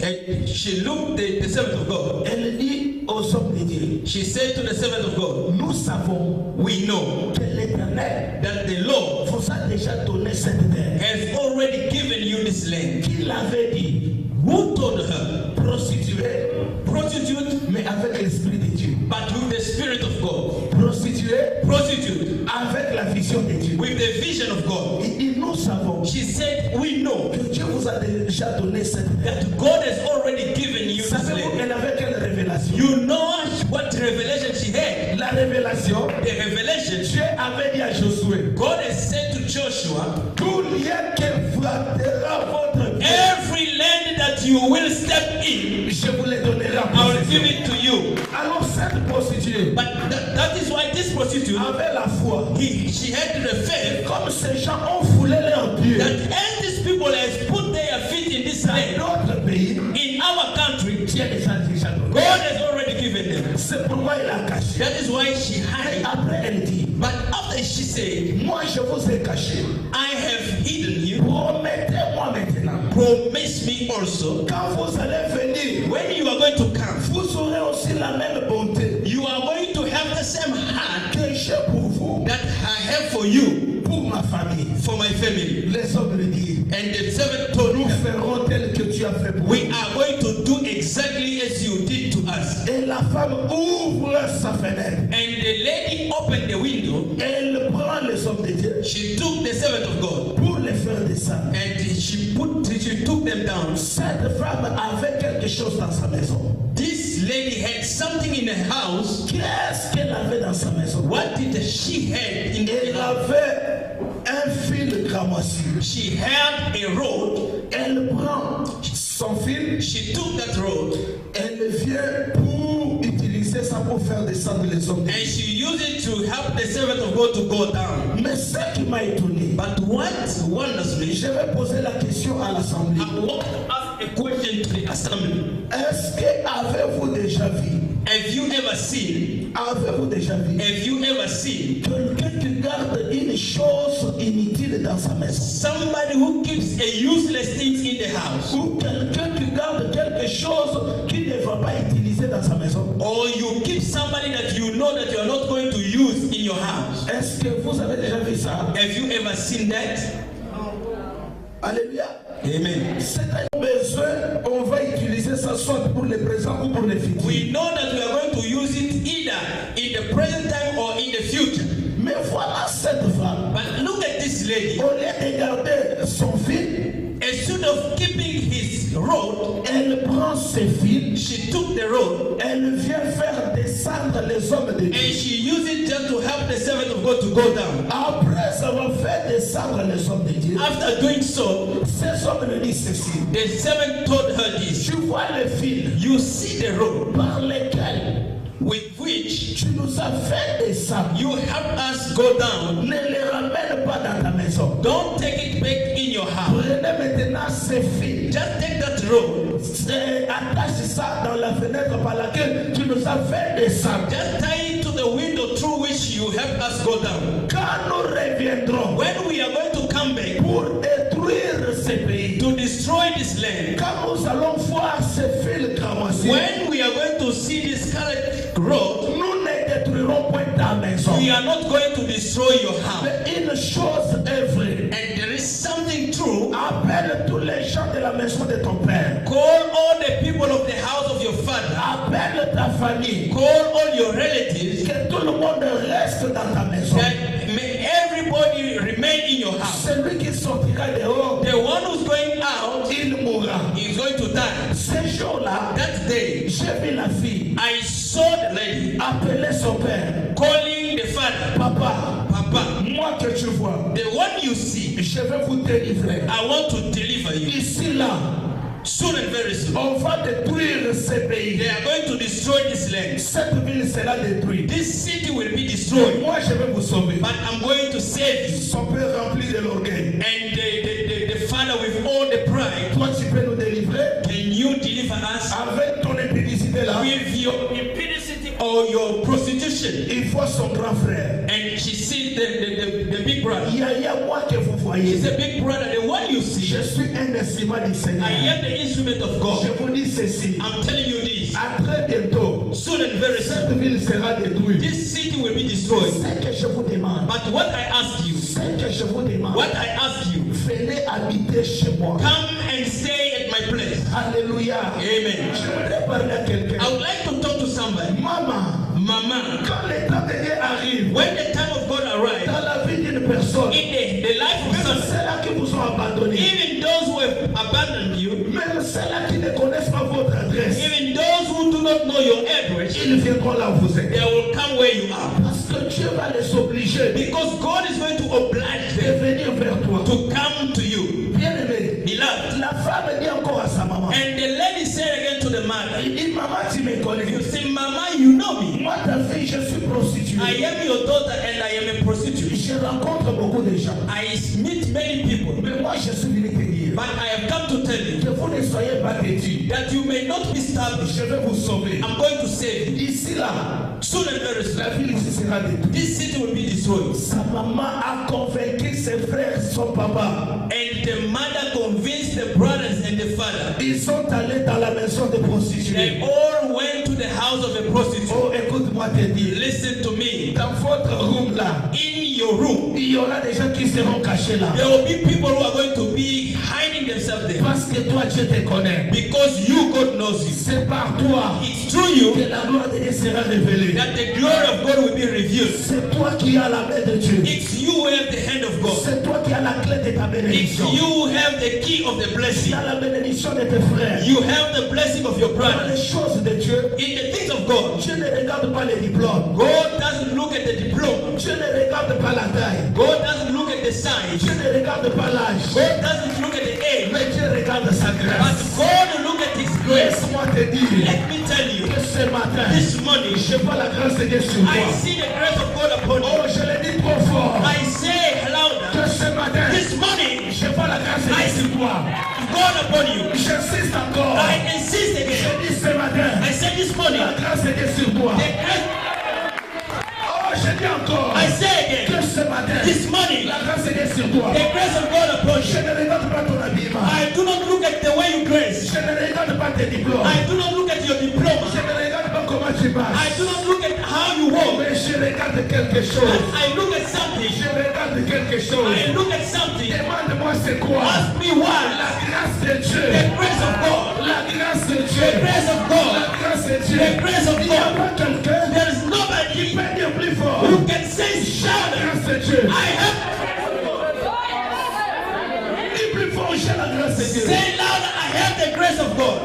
and she looked the servant of God. Elle dit aux hommes de Dieu, She said to the servant of God, nous savons we know que l'Éternel that the Lord vous a déjà donné cette terre. has already given you this land. Qui l'avait dit? Who told her? Prostituée, Prostitute, mais avec l'Esprit de Dieu. but with the Spirit of God. Prostituée, Prostitute, avec la vision de Dieu. with the vision of God. Il dit, nous savons She said, we know que Dieu vous a déjà donné cette terre. that God has already given you this Savez-vous land. qu'elle avait quelle révélation? You know what revelation she had. La révélation, The revelation, Dieu avait dit à Josué, God has said to Joshua, tout lien qui flattera votre pied, every land that you will step in, je vous les donnerai en I will give possession. it to you. Alors cette prostituée But that is why this prostitute, avait la foi. she had the faith Comme ces gens ont foulé leurs pieds that as these people has put their feet in this land, dans d'autres pays, in our country, Dieu les a déjà donnés. God has already given them. C'est pourquoi il a caché. That is why she Et hid. après elle dit, But after she said, moi je vous ai caché. I have hidden you, Promettez-moi maintenant. promise me also, Quand vous allez venir, when you are going to come, vous aurez aussi la même bonté you are going to have the same heart que j'ai pour vous, that I have for you, pour ma famille. for my family. Les hommes le disent. And the servant told Nous her, ferons tel que tu as fait pour we nous. are going to do exactly as you did to us. Et la femme ouvre sa fenêtre. And the lady opened the window. Elle prend les hommes de Dieu She took the servant of God pour les faire descendre. and she took them down. Cette femme avait quelque chose dans sa maison. This lady had something in her house. Qu'est-ce qu'elle avait dans sa maison? What did she have in Elle the house? avait un fil cramoisi. She had a rod. Elle prend son fil, She took that rod elle vient pour utiliser ça pour faire descendre les hommes de and Dieu. she used it to help the servant of God to go down. Mais ce qui m'a étonné, But what wonders me, je vais poser la question à l'assemblée. I want to ask a question to the assembly. Est-ce que avez-vous déjà vu? Have you ever seen? Avez-vous déjà vu Have you ever seen quelqu'un qui garde une chose inutile dans sa maison? somebody who keeps a useless thing in the house? Ou quelqu'un qui garde quelque chose qu'il ne va pas utiliser dans sa maison? Or you keep somebody that you know that you are not going to use in your house? Est-ce que vous avez déjà vu ça? Have you ever seen that? Alléluia. Amen. C'est un besoin, on va utiliser ça soit pour le présent ou pour le futur. We know that we are going to use it either in the present time or in the future. Mais voilà cette femme. But look at this lady. Au lieu de garder son fil, Instead of keeping his rod, elle prend ses fils, she took the rod elle vient faire descendre les hommes de and Dieu. she used it just to help the servant of God to go down. Après avoir fait descendre les hommes de Dieu, After doing so, ces hommes lui disent ceci. the servant told her this. Tu vois le fil You see the rod par lequel with which tu nous as fait descendre. you help us go down. Ne les ramène pas dans ta maison. Don't take it back in your house. Prenez maintenant ces fils. Just take that rod. Attache ça dans la fenêtre par laquelle tu nous as fait descendre. Just tie it to the window through which you help us go down. Quand nous reviendrons When we are going to come back pour détruire ce pays, to destroy this land, quand nous allons voir ces fils ramasser, when we are going to see this scarlet road, nous ne détruirons point ta maison. we are not going to destroy your house. Mais une chose est vraie. And there is something true. Appelle tous les gens de la maison de ton père. Call all the people of the house of your father. Appelle ta famille. Call all your relatives. Que tout le monde reste dans ta maison. That may everybody remain in your house. Celui qui sortira dehors, The one who's going out il mourra. is going to die. Ce jour-là, That day, j'ai vu la fille I saw the lady appeler son père. calling the father. Papa, Papa, moi que tu vois, the one you see, je vais vous délivrer. I want to deliver you. Ici, là, Soon and very soon, on va détruire ce pays. they are going to destroy this land. Cette ville sera détruite. This city will be destroyed, Moi, je vais vous sauver. but I'm going to save you. Son père rempli de l'orgueil. And the father with all the pride, Toi, tu peux nous délivrer can you deliver us avec ton impudicité là. with your impudicity or your prostitution? Il faut son grand frère. And she sees the big brother. Il y a moi que vous voyez. She's a big brother, the one you see. Je suis un instrument du Seigneur. I am the instrument of Je God. vous dis ceci. I'm telling you this. À très bientôt, Soon and very soon, cette ville sera détruite. this city will be destroyed. C'est que je vous demande. But what I ask you, C'est que je vous demande. what I ask you, Venez habiter chez moi. come and stay at my place. Alléluia. Amen. Je voudrais parler à quelqu'un. I would like to talk to somebody. Maman, Mama, quand le temps de Dieu arrive, when the time of God arrives, dans la vie d'une personne, in the life of même someone, ceux-là qui vous ont abandonné, even those who have abandoned you, même ceux-là qui ne connaissent pas votre adresse, even those who do not know your address, ils viendront là vous aider. they will come where you are. Parce que Dieu va les obliger Because God is going to oblige de them venir vers toi. to come to you. Bien-aimé, Beloved. la femme dit encore à sa maman, And the lady said again to the mother, il dit, maman, tu me connais. you say, Mama, you know me. Moi, ta fille, je suis prostituée. I am your daughter and I am a prostitute. Je rencontre beaucoup de gens. I meet many people. Mais moi, je suis venu te dire But I have come to tell you que vous ne soyez pas têtus. that you may not be established. Je vais vous sauver. I'm going to save you. Ici, là, Soon and very soon, la ville ici sera détruite. this city will be destroyed. Sa maman a convaincu ses frères, son papa. And the mother convinced the brothers and the father. Ils sont allés dans la maison de prostituées. They all went to the house of a prostitute. Oh, écoute-moi te dire. Listen to me. Dans votre room là, In your room, il y aura des gens qui seront cachés là. there will be people who are going to be hiding themselves there. Parce que toi, Dieu te connaît. Because you, God knows you. C'est par toi It's through you que la gloire de Dieu sera révélée. that the glory of God will be revealed. C'est toi qui as la main de Dieu. It's you who have the hand of God. C'est toi qui as la clé de ta It's bénédiction. you who have the key of the Tu blessing. as la bénédiction de tes frères. You have the blessing of your Dans les brothers. choses de Dieu, In the things of God, Dieu ne regarde pas les diplômes. God doesn't look at the diploma. Dieu ne regarde pas la taille. God doesn't look at the size. Dieu ne regarde pas l'âge. God doesn't look at the age. Mais Dieu regarde sa But grâce. God will look at His grace. Laisse-moi te dire Let me tell you, que ce matin, this morning, je vois la grâce de Dieu sur I toi. see the grace of God upon you. Oh, je le dis trop fort. I say louder, Que ce matin, this morning, je vois la grâce de Dieu sur toi. God upon you. J'insiste encore. I insist Je again. dis ce matin, I said this morning, la grâce de Dieu sur toi. the grace, Oh, je dis encore. I say again, Que ce matin, this morning, la grâce de Dieu sur toi. the grace of God upon Je you. ne regarde pas ton habillement. I do not look at the way you dress. Je ne regarde pas tes diplômes. I do not look at your Je diploma. ne regarde pas comment tu I marches. do not look at how you walk. Mais je regarde quelque chose. I look at something. Je regarde quelque chose. I look at something. Demande-moi ce c'est quoi? Ask me why. La grâce de Dieu. The grace of God. La grâce de Dieu. The grace of God. La grâce de Dieu. The grace of Il n'y a God. pas quelqu'un There is qui nobody peut dire plus fort. who can say, La shout, grâce de Dieu. I have. Dis plus fort, j'ai la grâce de Dieu. Say loud, I have the grace of God.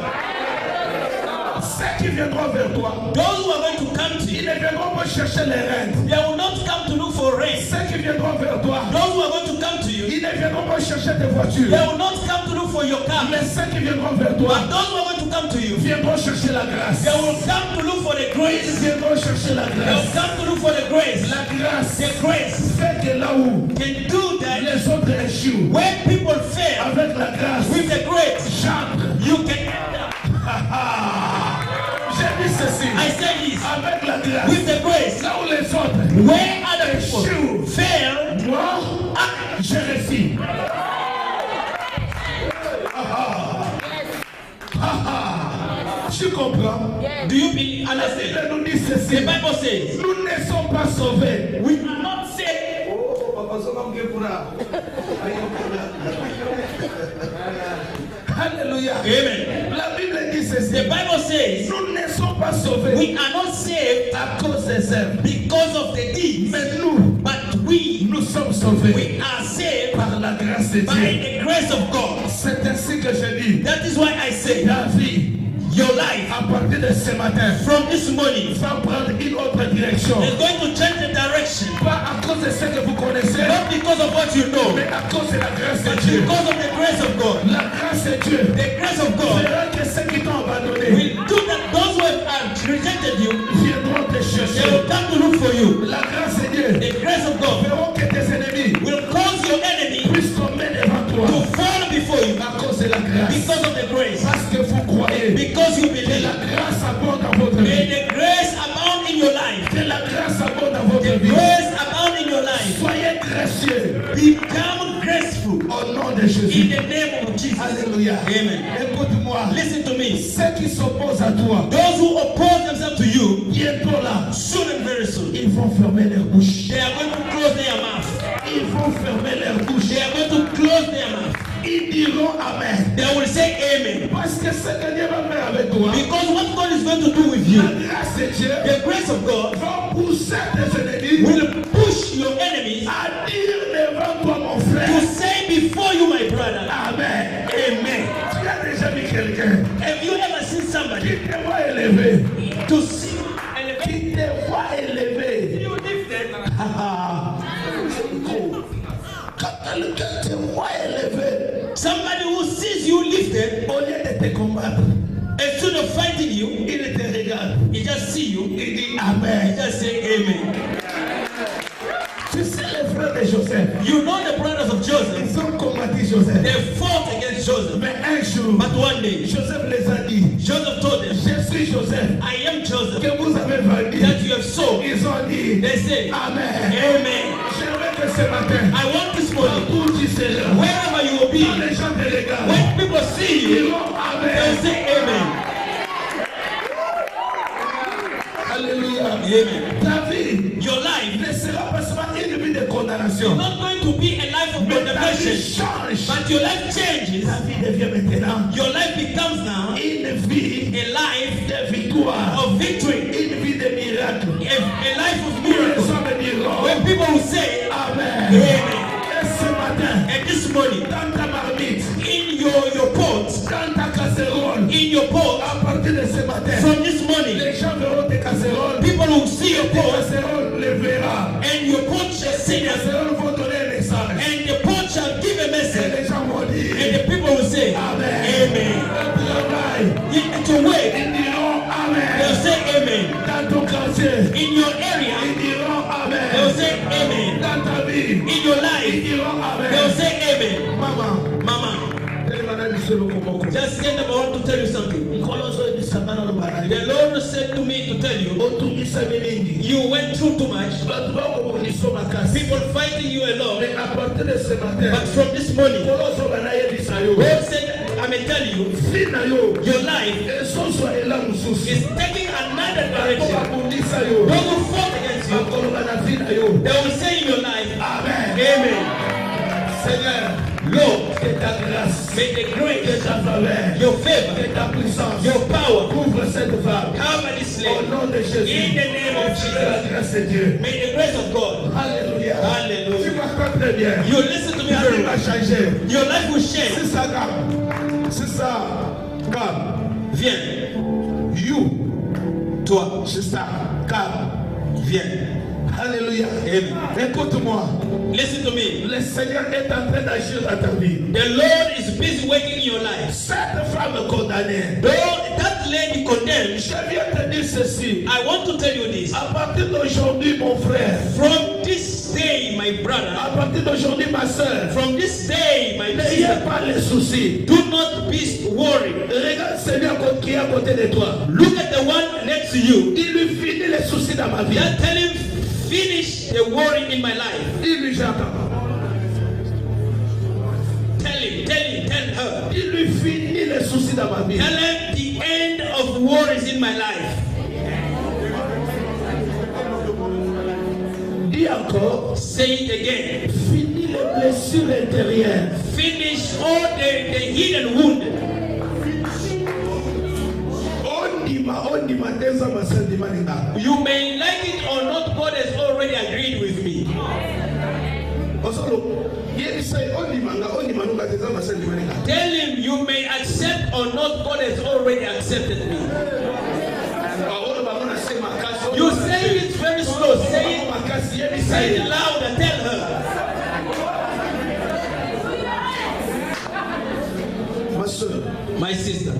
Ceux qui viendront vers toi, Those who are going to come to ils you, ne viendront pas chercher les reines. they will not come to look for rain. Ceux qui viendront vers toi, Those who are going to come to you, ils ne viendront pas chercher tes voitures. they will not come to look for your car. Mais ceux qui viendront vers toi, But those who are going to come to you, viendront chercher la grâce. they will come to look for the Ils grace. viendront chercher la They will grâce. come to look for the grace. La grâce The grace fait que là où can do that. les autres échouent, When people fail avec la grâce, with the grace, j'entre. you can enter. J'ai dit ceci, I say this. avec la grâce, With the grace, là où les autres where other people échouent, fail, moi, je réussis. Tu comprends? do you be La understand? Bible nous dit The ceci, Bible says, nous ne sommes pas sauvés. we are not saved. Alléluia. Amen. La Bible dit ceci, The Bible says, nous ne sommes pas sauvés we are not saved à cause des œuvres. because of the deeds, Mais nous, but we nous sommes sauvés we are saved par la grâce de by Dieu. the grace of God. C'est ainsi que je dis, That is why I say, ta vie, your life à partir de ce matin, from this morning va prendre une autre direction. is going to change the direction, Pas à cause de ce que vous connaissez, not because of what you know, mais à cause de la grâce de but Dieu. because of the grace of God. La grâce de Dieu The grace of God fera que ceux qui t'ont abandonné will do that. Those who have rejected you, viendront te they chercher. will come to look for you. La grâce de Dieu The grace of God fera que tes ennemis will cause your enemy puissent tomber devant to toi fall before you à cause de la grâce. because of the grace. Parce que vous croyez Because you que believe. la grâce abonde dans votre May vie. the grace abound in your life. Que la grâce abonde dans votre The vie. grace abound in your life. Soyez gracieux Become graceful au nom de in Jésus. the name of Jesus. Alléluia. Amen. Écoute-moi. Listen to me. Ceux qui s'opposent à toi, Those who oppose themselves to you, bientôt là, soon and very soon, ils vont fermer leur bouche. they are going to close their mouth. Ils vont fermer leur bouche. They are going to close their mouth. Ils diront Amen. They will say amen. Parce que ce que Dieu va faire avec toi, Because what God is going to do with you, la grâce de Dieu the grace of God va pousser tes ennemis will push your enemies à dire devant toi, mon to frère, say before you, my brother, Amen. amen. Tu as déjà vu quelqu'un Have you ever seen qui somebody te voit élevé, to see qui te voit élevé. you lifted? Quand quelqu'un te voit élevé, Somebody who sees you lifted, au lieu de te combattre, instead of fighting you, il te regarde, he just see you, il dit he Amen. just say amen. Tu sais les frères de Joseph, You know the brothers of Joseph, ils ont combattu Joseph. they fought against Joseph. Mais un jour, But one day, Joseph les a dit, Joseph told them, je suis Joseph, I am Joseph, que vous avez vendu. that you have sold. Ils ont dit, They say, Amen. amen. Je veux que ce matin, I want this morning, où tu seras, wherever you will be, quand les gens te regardent, when people see ils you, diront they will Amen. say amen. Alléluia. Amen. Ta vie Your life ne sera pas seulement une vie de is condamnation, not going to be a life of mais ta vie condemnation, change. but your life changes. Ta vie devient maintenant Your life becomes now une vie a life de victoire, of victory, une vie de miracle. a life of Les miracles. gens me diront When people will say, Amen. amen. Et ce matin, And this morning, dans ta marmite, in your pot, dans ta casserole, in your pot, à partir de ce matin, from this morning, les gens verront tes casseroles, people will see your tes pot, casseroles les verra. and your pot shall Tes see them, casseroles vont donner un message. and the pot shall give a Et message, les gens vont dire and the people will say, Amen. amen. Au travail, Yet to wait, ils diront they'll Amen. say amen. Dans ton quartier, In your area, ils diront they'll Amen. say amen. Dans ta vie, In your ils life, diront they'll Amen. say amen. Maman, Mama, elle m'a dit ce locomoco. just stand up, I want to tell you something. Nkoloso di samana no bana. The Lord said to me to tell you, Otumisa miningi. you went through too much. Batu bako kunisoma kasi. People fighting you alone. Mais à partir de ce matin, But from this morning, Nkoloso bana yebisa yo. God said, I may tell you, Vie na yo. your life Esoso ela mususu. is taking another Bako direction. bakundisa yo. Those who fought against you, Bakoloba na vie na yo. they will say in your life, Amen. amen. Seigneur, Lord, Que ta grâce, May the que grace, ta faveur, your que favor, ta puissance your power couvre cette femme. cover this Au lady. nom de Jésus. In the name of Que la Jesus. grâce de Dieu. May the grace of God. Alléluia. Tu Hallelujah. m'entends très bien. You listen to me Ta very vie va well. changer. Your life will change. C'est ça, Gab. C'est ça, Gab. Viens. You. Toi. C'est ça, Gab. Viens. Alléluia. Amen. Écoute-moi. Listen to me. Le Seigneur est en train d'agir dans ta vie. The Lord is busy working in your life. Cette femme condamnée. Though that lady condemned, Je viens te dire ceci. I want to tell you this. À partir d'aujourd'hui, mon frère. From this day, my brother, À partir d'aujourd'hui, ma soeur. from this day, my N'ayez sister, pas les soucis. do not be worried. Regarde Seigneur qui est à côté de toi. Look at the one next to you. Dis-lui finis les soucis dans ma vie. Just tell him, finish the worry in my life. Dis-lui j'attends. Tell her. Dis-lui finis les soucis dans ma vie. Tell her the end of worries in my life. Dis encore. Say it again. Finis les blessures intérieures. Finish all the hidden wound. You may like it or not, God has already agreed with me. Tell him you may accept or not, God has already accepted me. You say it very slow. Say it louder. Tell her. Ma soeur, My sister,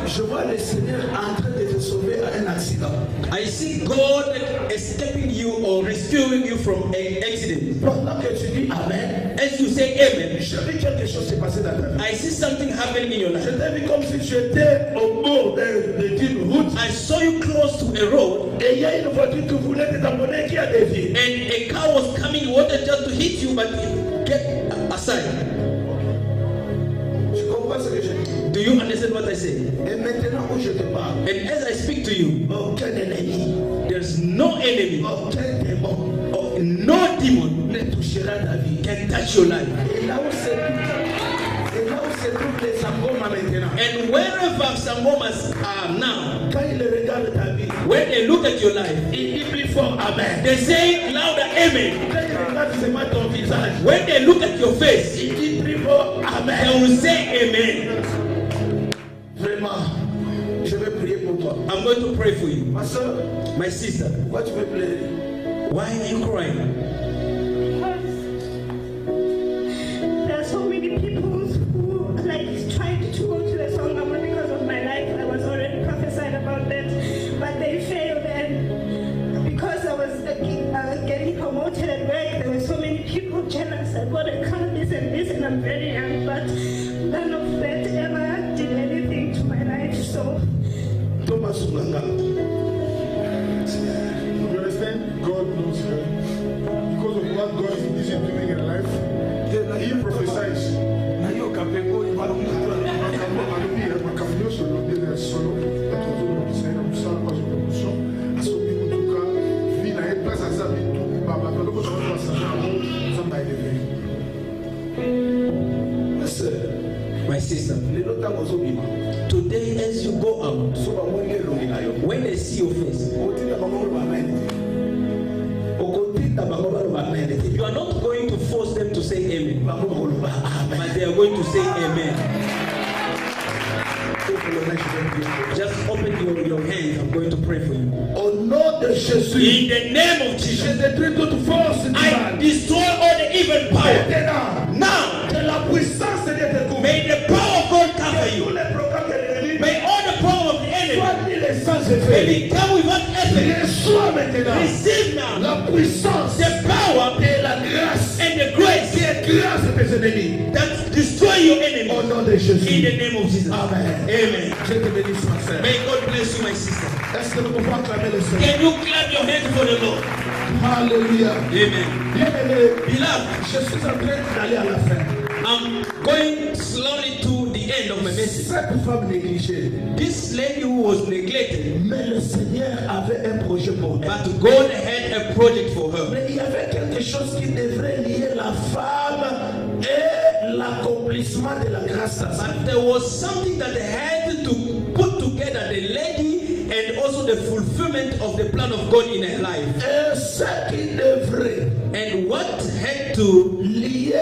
je vois le Seigneur en train de te sauver à un accident. I see God escaping you or rescuing you from an accident. Pendant que tu dis Amen, As you say amen, je vis quelque chose s'est passé dans ta vie. I see something happening in your Je life. t'ai vu comme si tu étais au bord d'une route I saw you close to a road et il y a une voiture qui voulait te tamponner qui a dévié. and a car was coming, wanted just to hit you, but get aside. Tu comprends ce que je dis? Do you understand what I say? Et maintenant où je te parle, And as I speak to you, aucun ennemi, there's no enemy aucun démon or no demon ne touchera ta vie. can touch your life. Et là où se trouvent les sangomas maintenant, And wherever Sangomas are now, quand ils regardent ta vie, when they look at your life, ils disent plus fort Amen. they say louder amen. Quand ils regardent seulement ton visage, When they look at your face, ils disent plus fort they Amen. will say amen. Vraiment, je vais prier pour toi. I'm going to pray for you. Ma soeur, My sister, pourquoi tu veux pleurer? why are you crying? There are so many people who like tried to go to the Sangoma because of my life. I was already prophesied about that, but they failed. And because I was getting promoted at work, there were so many people jealous. I got a car, this and this, and I'm very young, but none of that ever did anything to my life. So Thomas Sunganga. You understand? God knows her. Because of what God is busy doing in her life, He prophesies. Na hiyo kapengo ibalonga. Makamyo solo de solo. Atozo bisera musala kwa solution. Asobi mutuka vina e place à ça bitu baba to ko to ça ça m'a élevé. Ma soeur, My sister, lelo tango zobima. today as you go out, So ba moni elongi na yo. when they see your face, Okotinda bango ba amen. Okotinda bango ba amen. you are not going to force them to say amen, Bango ba amen. but they are going to say amen. Just open your hands. I'm going to pray for you. Au nom de Jésus, In the name of je Jesus, détruis toute force du I mal. destroy all the evil power. Maintenant, Now, que la puissance de Dieu te couvre. may the power of God cover Tous you. les programmes de l'ennemi May all the power of the enemy soient mis sans may effet. become without effect. Reçois maintenant Receive now la puissance the power et la grâce and the grace qui écrase tes ennemis. that destroy your Au enemy. nom de In Jésus. the name of Jesus. Amen. Amen. Je te bénis, ma sœur. May God bless you, my sister. Est-ce que nous pouvons acclamer le Seigneur? Can you clap your hands for the Lord? Alléluia. Amen. Bien-aimé, Beloved, je suis en train d'aller à la fin. I'm going slowly to the end of my message. Cette femme négligée, This lady who was neglected, mais le Seigneur avait un projet pour elle. but God had a project for her. Mais il y avait quelque chose qui devrait lier la femme et l'accomplissement de la grâce. But there was something that they had to put together, the lady and also the fulfillment of the plan of God in her life. Et ce qui devrait And what had to lier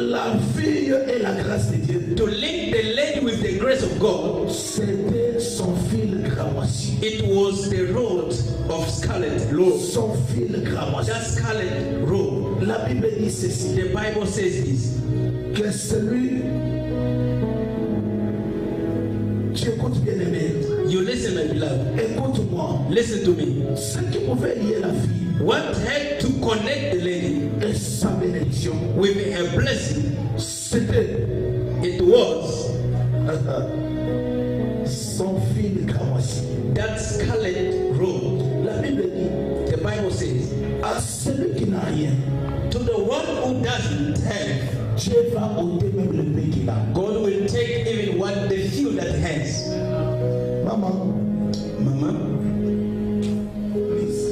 la fille et la grâce de Dieu, link the lady with the grace of God, c'était son fil cramoisi. it was the road of scarlet road. Son fil cramoisi. That scarlet road. La Bible dit ceci, The Bible says this. que celui, tu écoutes bien aimé, You listen, my beloved. écoute-moi, Listen to me. ce qui pouvait lier la fille What had to connect the lady et sa bénédiction, with her blessing, c'était it was son fil cramoisi. that scarlet road. La Bible dit, The Bible says, à celui qui n'a rien, to the one who doesn't have, Dieu va ôter même le peu qu'il a. God will take even what the few that has. Maman, Mama, please.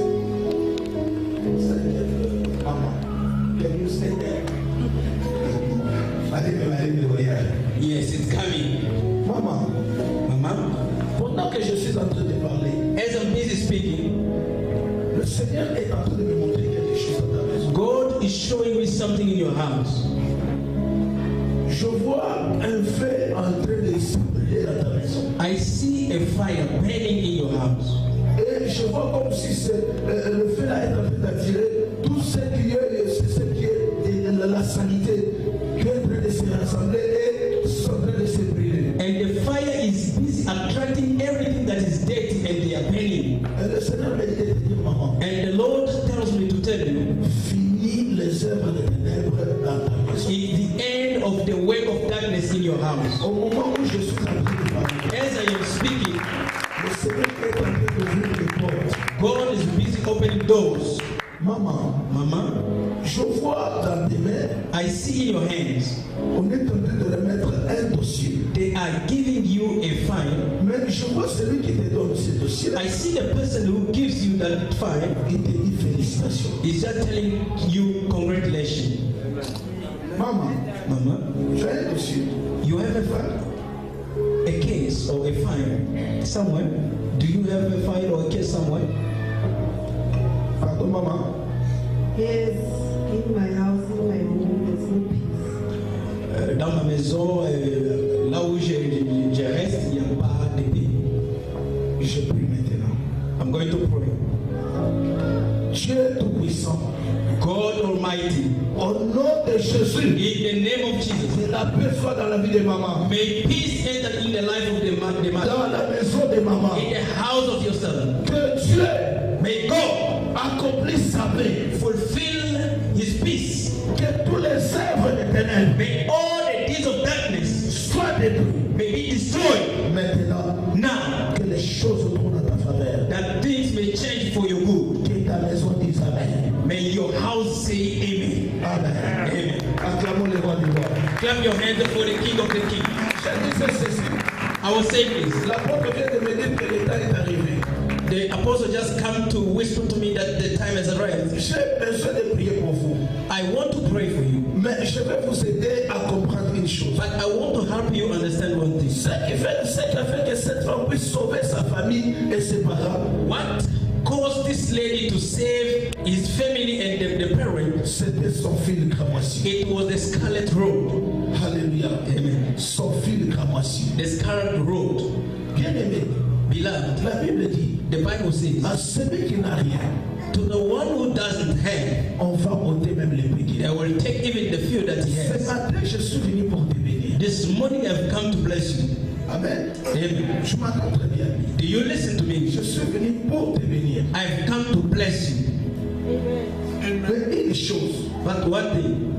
Maman, can you stay there? yes, it's coming. Maman, Mama, pendant que je suis en train de parler, as I'm busy speaking, le Seigneur est en train de me montrer quelque chose dans ta maison. God is showing me something in your house. Je vois un feu en train de se brûler dans ta maison. I see a fire burning in your house. Et je vois comme si le feu là est en train d'attirer tout ce qui est la sanité qui est en train de se rassembler et sont en train de se brûler. And the fire is busy attracting everything that is dirty and they are burning. Et le Seigneur me dit de te dire, maman, And the Lord tells me to tell you, finis les œuvres des ténèbres dans ta maison. it's the end of the work of darkness in your house. Au moment où je suis en train de parler, As I am speaking, le Seigneur est en train d'ouvrir les portes. God is busy opening doors. Maman, Mama, je vois dans tes mains, I see in your hands, on est en train de remettre un dossier. they are giving you a file. Mais je vois celui qui te donne ce dossier. I see the person who gives you that file Il te dit félicitations. is just telling you congratulations. Maman, Mama, tu as un dossier. you have a file, a case or a file somewhere. Do you have a file or a case somewhere? Pardon, maman. Yes, in my house, in my home, there's no peace. Dans ma maison, là où je reste, il n'y a pas de paix. Je prie maintenant. I'm going to pray. Dieu Tout-Puissant, God Almighty, au nom de Jésus, in the name of Jesus, que la paix soit dans la vie de maman, may peace enter in the life of the mother, dans la maison de maman. in the house of your son. Que Dieu May God accomplisse sa paix. fulfill his peace. Que tous les œuvres des ténèbres May all the deeds of darkness soient détruits. may be destroyed Maintenant, now, que les choses tournent en ta faveur. that things may change for your good. Que ta maison dise Amen. May your house say amen. Amen. Amen. Acclamons les rois du roi. Clap your hands for the King of the King. Je disais ceci. I will say this. L'apôtre vient de me dire que le temps est arrivé. The apostle just come to whisper to me that the time has arrived. J'ai besoin de prier pour vous. I want to pray for you, Mais je vais vous aider à comprendre une chose. but I want to help you understand one thing. Ce qui a fait que cette femme puisse sauver sa famille et ses parents, What caused this lady to save his family and the parents? c'était son fil cramoisi. It was the scarlet road. Alléluia. Amen. Son fil cramoisi. The scarlet road. Bien aimé, Beloved, la Bible dit, the Bible says, à celui qui n'a rien, to the one who doesn't have, on va ôter même les prix qu'il I a. will take even the few that he Ce has. matin, je suis venu pour te bénir. This morning I've come to bless you. Amen. Amen. Je m'entends très bien. Do you listen to me? Je suis venu pour te bénir. I've come to bless you. Mais une chose, But one thing,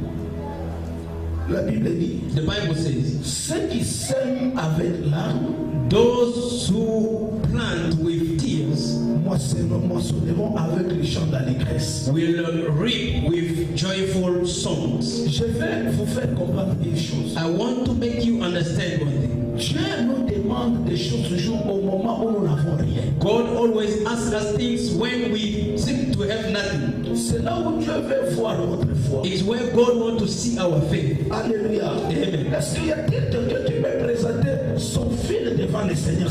la Bible dit, the Bible says, ceux qui sèment avec larmes, those who plant with tears moissonneront avec les chants d'allégresse. will reap with joyful songs. Je vais vous faire comprendre une chose. I want to make you understand one thing. Dieu nous demande demande des choses toujours au moment où nous n'avons rien. God always asks us things when we seem to have nothing. C'est là où Dieu veut voir notre foi. It's where God wants to see our faith. Alléluia. Amen. Est-ce qu'il y a quelqu'un qui peut présenter son fils devant le Seigneur?